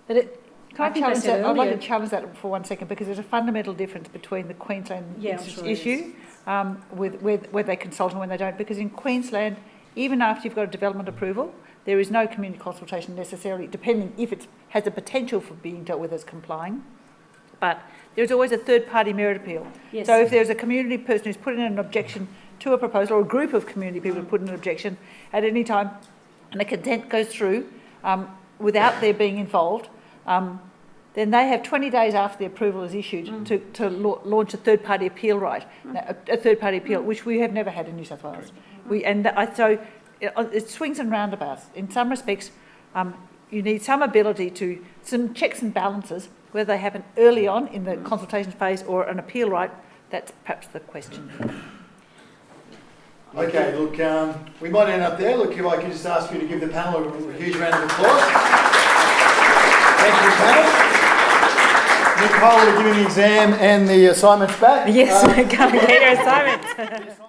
but it. I'd like to challenge that for 1 second, because there's a fundamental difference between the Queensland issue with where they consult and when they don't. Because in Queensland, even after you've got a development approval, there is no community consultation necessarily, depending if it has the potential for being dealt with as complying. But there's always a third-party merit appeal. Yes. So if there's a community person who's put in an objection to a proposal, or a group of community people who put in an objection at any time, and the consent goes through without their being involved, then they have 20 days after the approval is issued to launch a third-party appeal right, a third-party appeal, which we have never had in New South Wales. So it swings and roundabouts. In some respects, you need some ability to, some checks and balances, whether they happen early on in the consultation phase or an appeal right. That's perhaps the question. Okay, look, we might end up there. Look, if I could just ask you to give the panel a huge round of applause. Thank you, panel. Nicole, will you give me the exam and the assignments back? Yes, we're going to get your assignments.